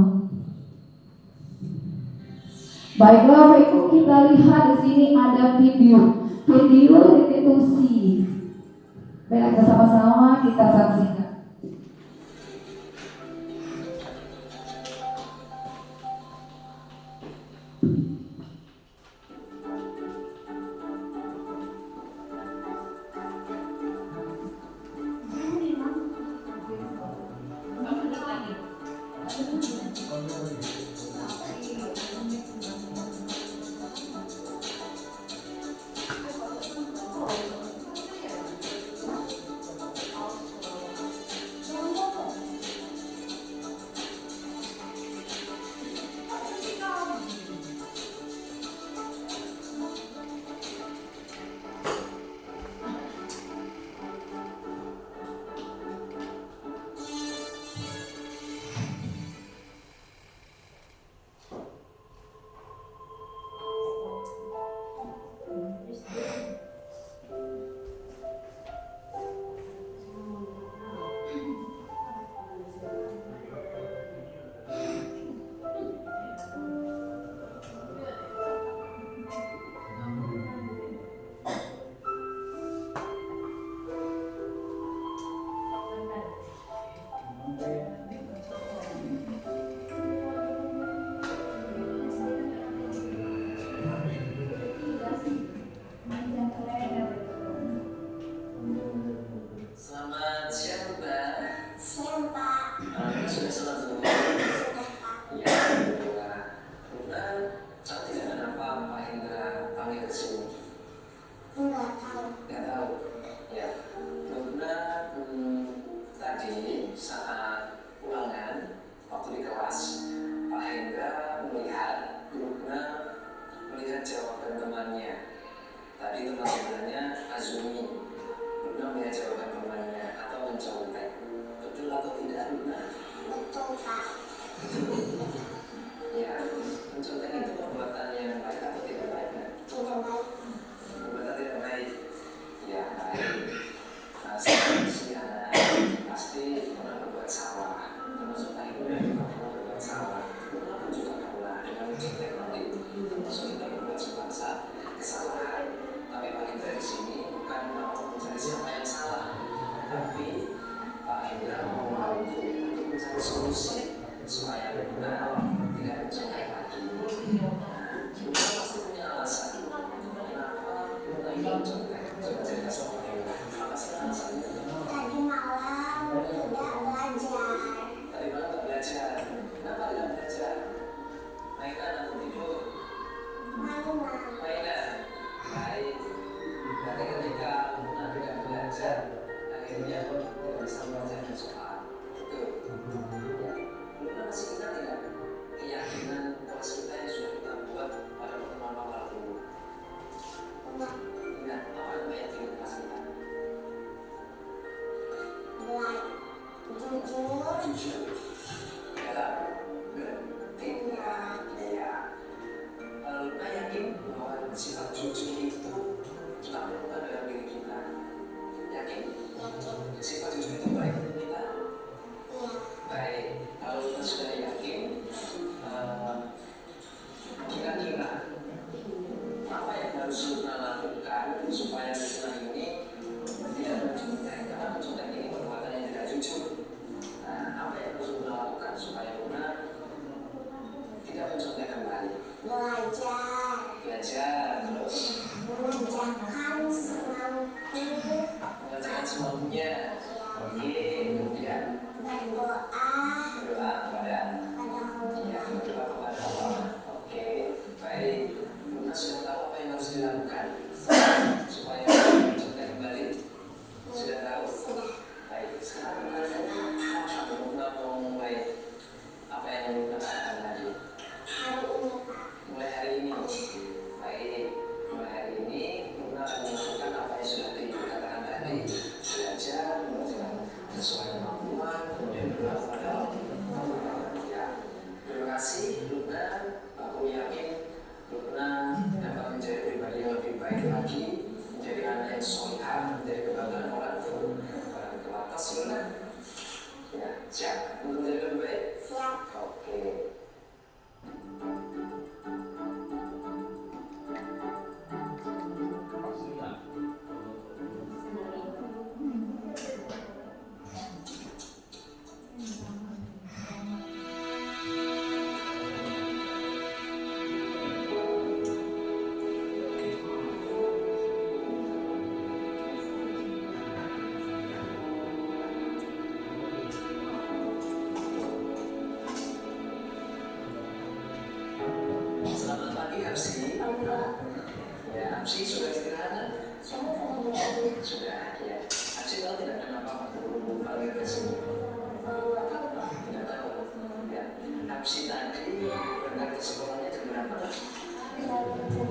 Baiklah, Bapak Ibu, kita lihat di sini ada video restitusi. Baik, bersama-sama kita saksikan. Selamat siang, Mbak. Siang, Pak. Sudah sholat dulu? Ya, alhamdulillah. Kemudian, tidak kenapa Pak Hendra panggil ke sini? Enggak tahu. Enggak tahu? Ya. Kemudian, tadi saat ulangan, waktu di kelas, Pak Hendra melihat grupnya melihat jawaban temannya. Tadi teman-temannya Azumi. Luna melihat jawaban temannya atau mencontek. Betul atau tidak, Luna? Betul, Pak. Ya, mencontek itu perbuatan yang baik atau tidak baik? Tidak baik. Perbuatan tidak baik. Ya, baik. Manusia pasti pernah berbuat salah. Termasuk baik juga pernah berbuat salah. Luna pun juga pernah dengan mencontek nanti. Termasuk kita berbuat sebuah kesalahan. Tapi Pak Hendra di sini bukan mau mencari siapa yang salah, tapi Pak Hendra mau membantu untuk mencari solusi supaya benar tidak mencontek lagi. Nah, kita pasti punya alasan kenapa kita ingin mencontek. Coba cerita sama Hendra. Apa sih alasannya? Tadi malam tidak belajar. Tadi malam tidak belajar. Kenapa tidak belajar? Mainan atau tidur? Mainan. Baik. Berarti ketika Luna tidak belajar, akhirnya tidak bisa mengerjakan soal. Betul. Luna masih ingat tidak keyakinan kelas kita yang sudah kita buat pada pertemuan awal dulu? Ingat apa keyakinan kelas kita? Jujur. Dalam bertindak. Iya. Luna yakin bahwa sifat jujur Ya, terima kasih Luna. Aku yakin Luna dapat menjadi pribadi yang lebih baik lagi, menjadi anak yang solehah, menjadi kebanggaan orang tua. Ke atas Luna. Ya, siap untuk menjadi lebih baik. Siap. Oke. Selamat pagi Apsi. Ya, Apsi sudah istirahat? Sudah, ya. Apsi tahu tidak kenapa aku panggil ke sini? Tidak tahu. Ya, Apsi tadi berangkat ke sekolahnya jam berapa? Jam 7.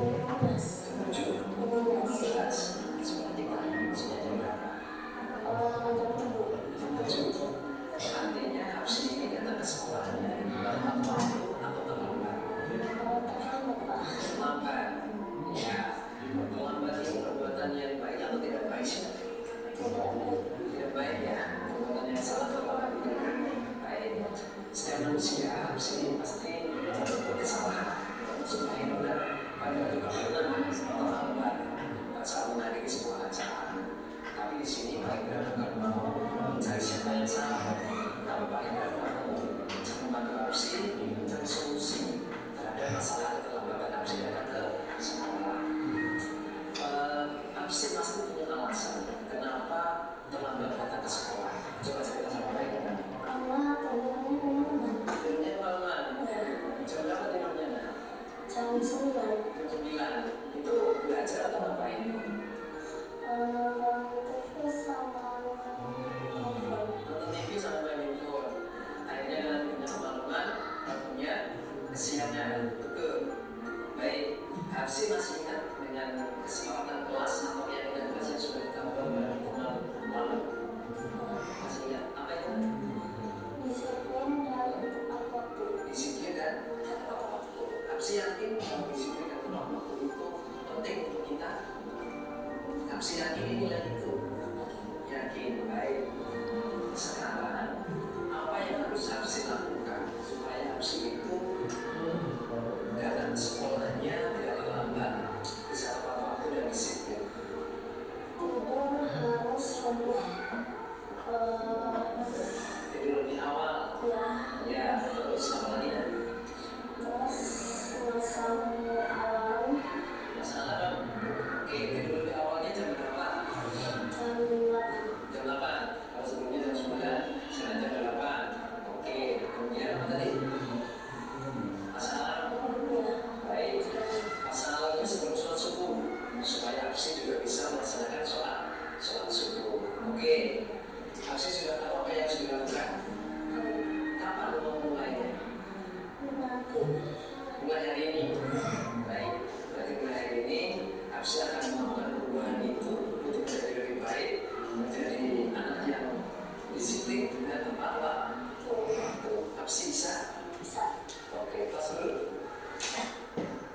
11. Sekolah kita sudah jam berapa? Jam 7. Artinya Apsi ini datang ke sekolahnya tepat waktu atau terlambat? Terlambat. Ya, terlambat ini perbuatan yang baik atau tidak baik sih? Tidak baik ya. Perbuatan yang salah terlambat itu baik. Setiap manusia sini pasti membuat kesalahan. Supaya benar pada juga pernah terlambat saat menghadiri sebuah acara. Tapi di sini Pak Indra bukan mau mencari siapa yang salah. Tapi Pak Indra mau membantu Apsi mencari solusi terhadap masalah keterlambatan Apsi datang ke sekolah. Apsi pasti punya alasan kenapa terlambat datang ke sekolah. Coba cerita sama Pak Indra. Tidurnya malam. Jam berapa tidurnya? Jam 9. Jam 9. Itu belajar atau ngapain? Nonton TV sama main handphone. Akhirnya punya kemaluan, punya kesiangan. Betul. Baik, Apsi masih ingat dengan kesempatan kelas atau yang dengan kelas yang sudah ditambah malam? Masih ingat? Apa itu? Disiplin dan tepat waktu. Apsi yakin kalau disiplin dan tepat waktu itu penting untuk kita. Apsi yakin ini dan itu. Yakin, baik. Sekarang apa yang harus Apsi lakukan supaya Apsi itu datang ke sekolahnya tidak terlambat, bisa tepat waktu dan disiplin? Tidur lebih awal. Ya, terus apa lagi? Masalah. Oke, tidur lebih awalnya jam berapa? Jam 8. Kalau sebelumnya jam 9, sekarang jam 8. Oke, kemudian apa tadi? Masalah. Baik. Masalahnya sebelum sholat subuh, supaya Apsi juga bisa melaksanakan sholat subuh. Oke. Apsi sudah tahu apa yang harus dilakukan? Kapan mau mulainya? Mulai hari ini. Baik. Berarti mulai hari ini Apsi akan melakukan perubahan itu untuk menjadi lebih baik, menjadi anak yang disiplin dan tepat waktu. Apsi bisa? Bisa. Oke, pas dulu.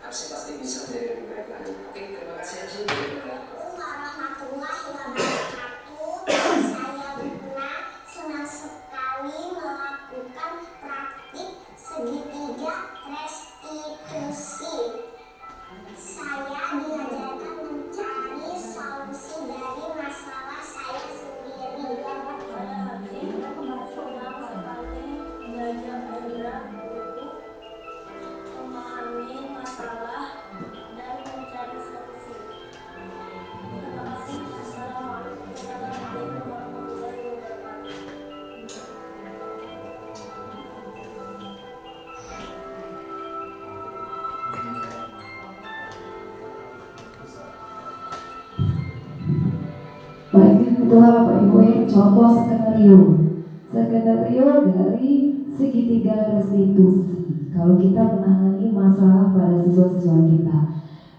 Apsi pasti bisa menjadi lebih baik lagi. Oke, terima kasih Apsi. Warahmatullahi wabarakatuh. Saya Luna senang sekali melakukan praktik segitiga restitusi. Saya diajarkan mencari solusi dari masalah saya sendiri. Belajar untuk memahami masalah dan mencari solusi. Terima kasih. Assalamualaikum warahmatullahi wabarakatuh. Baik, itulah Bapak Ibu contoh skenario dari segitiga restitusi. Kalau kita menangani masalah pada siswa-siswa kita,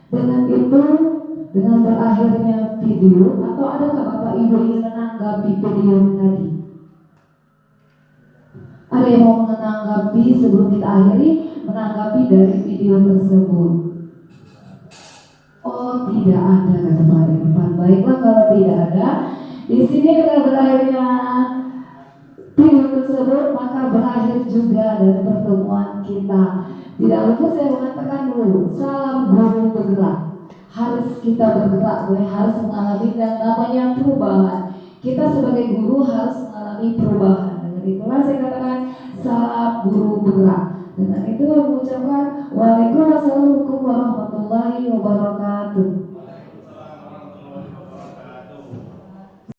dengan itu, dengan berakhirnya video, atau adakah Bapak Ibu ingin menanggapi video tadi? Ada yang mau menanggapi sebelum kita akhiri, menanggapi dari video tersebut? Oh, tidak ada kata Pak Irfan. Baiklah kalau tidak ada, di sini dengan berakhirnya video tersebut maka berakhir juga dari pertemuan kita. Tidak lupa saya mengatakan dulu, salam guru bergerak. Harus kita bergerak, harus mengalami yang namanya perubahan. Kita sebagai guru harus mengalami perubahan. Dengan itulah saya katakan salam guru bergerak. Dengan itu mengucapkan Waalaikumsalam warahmatullahi wabarakatuh.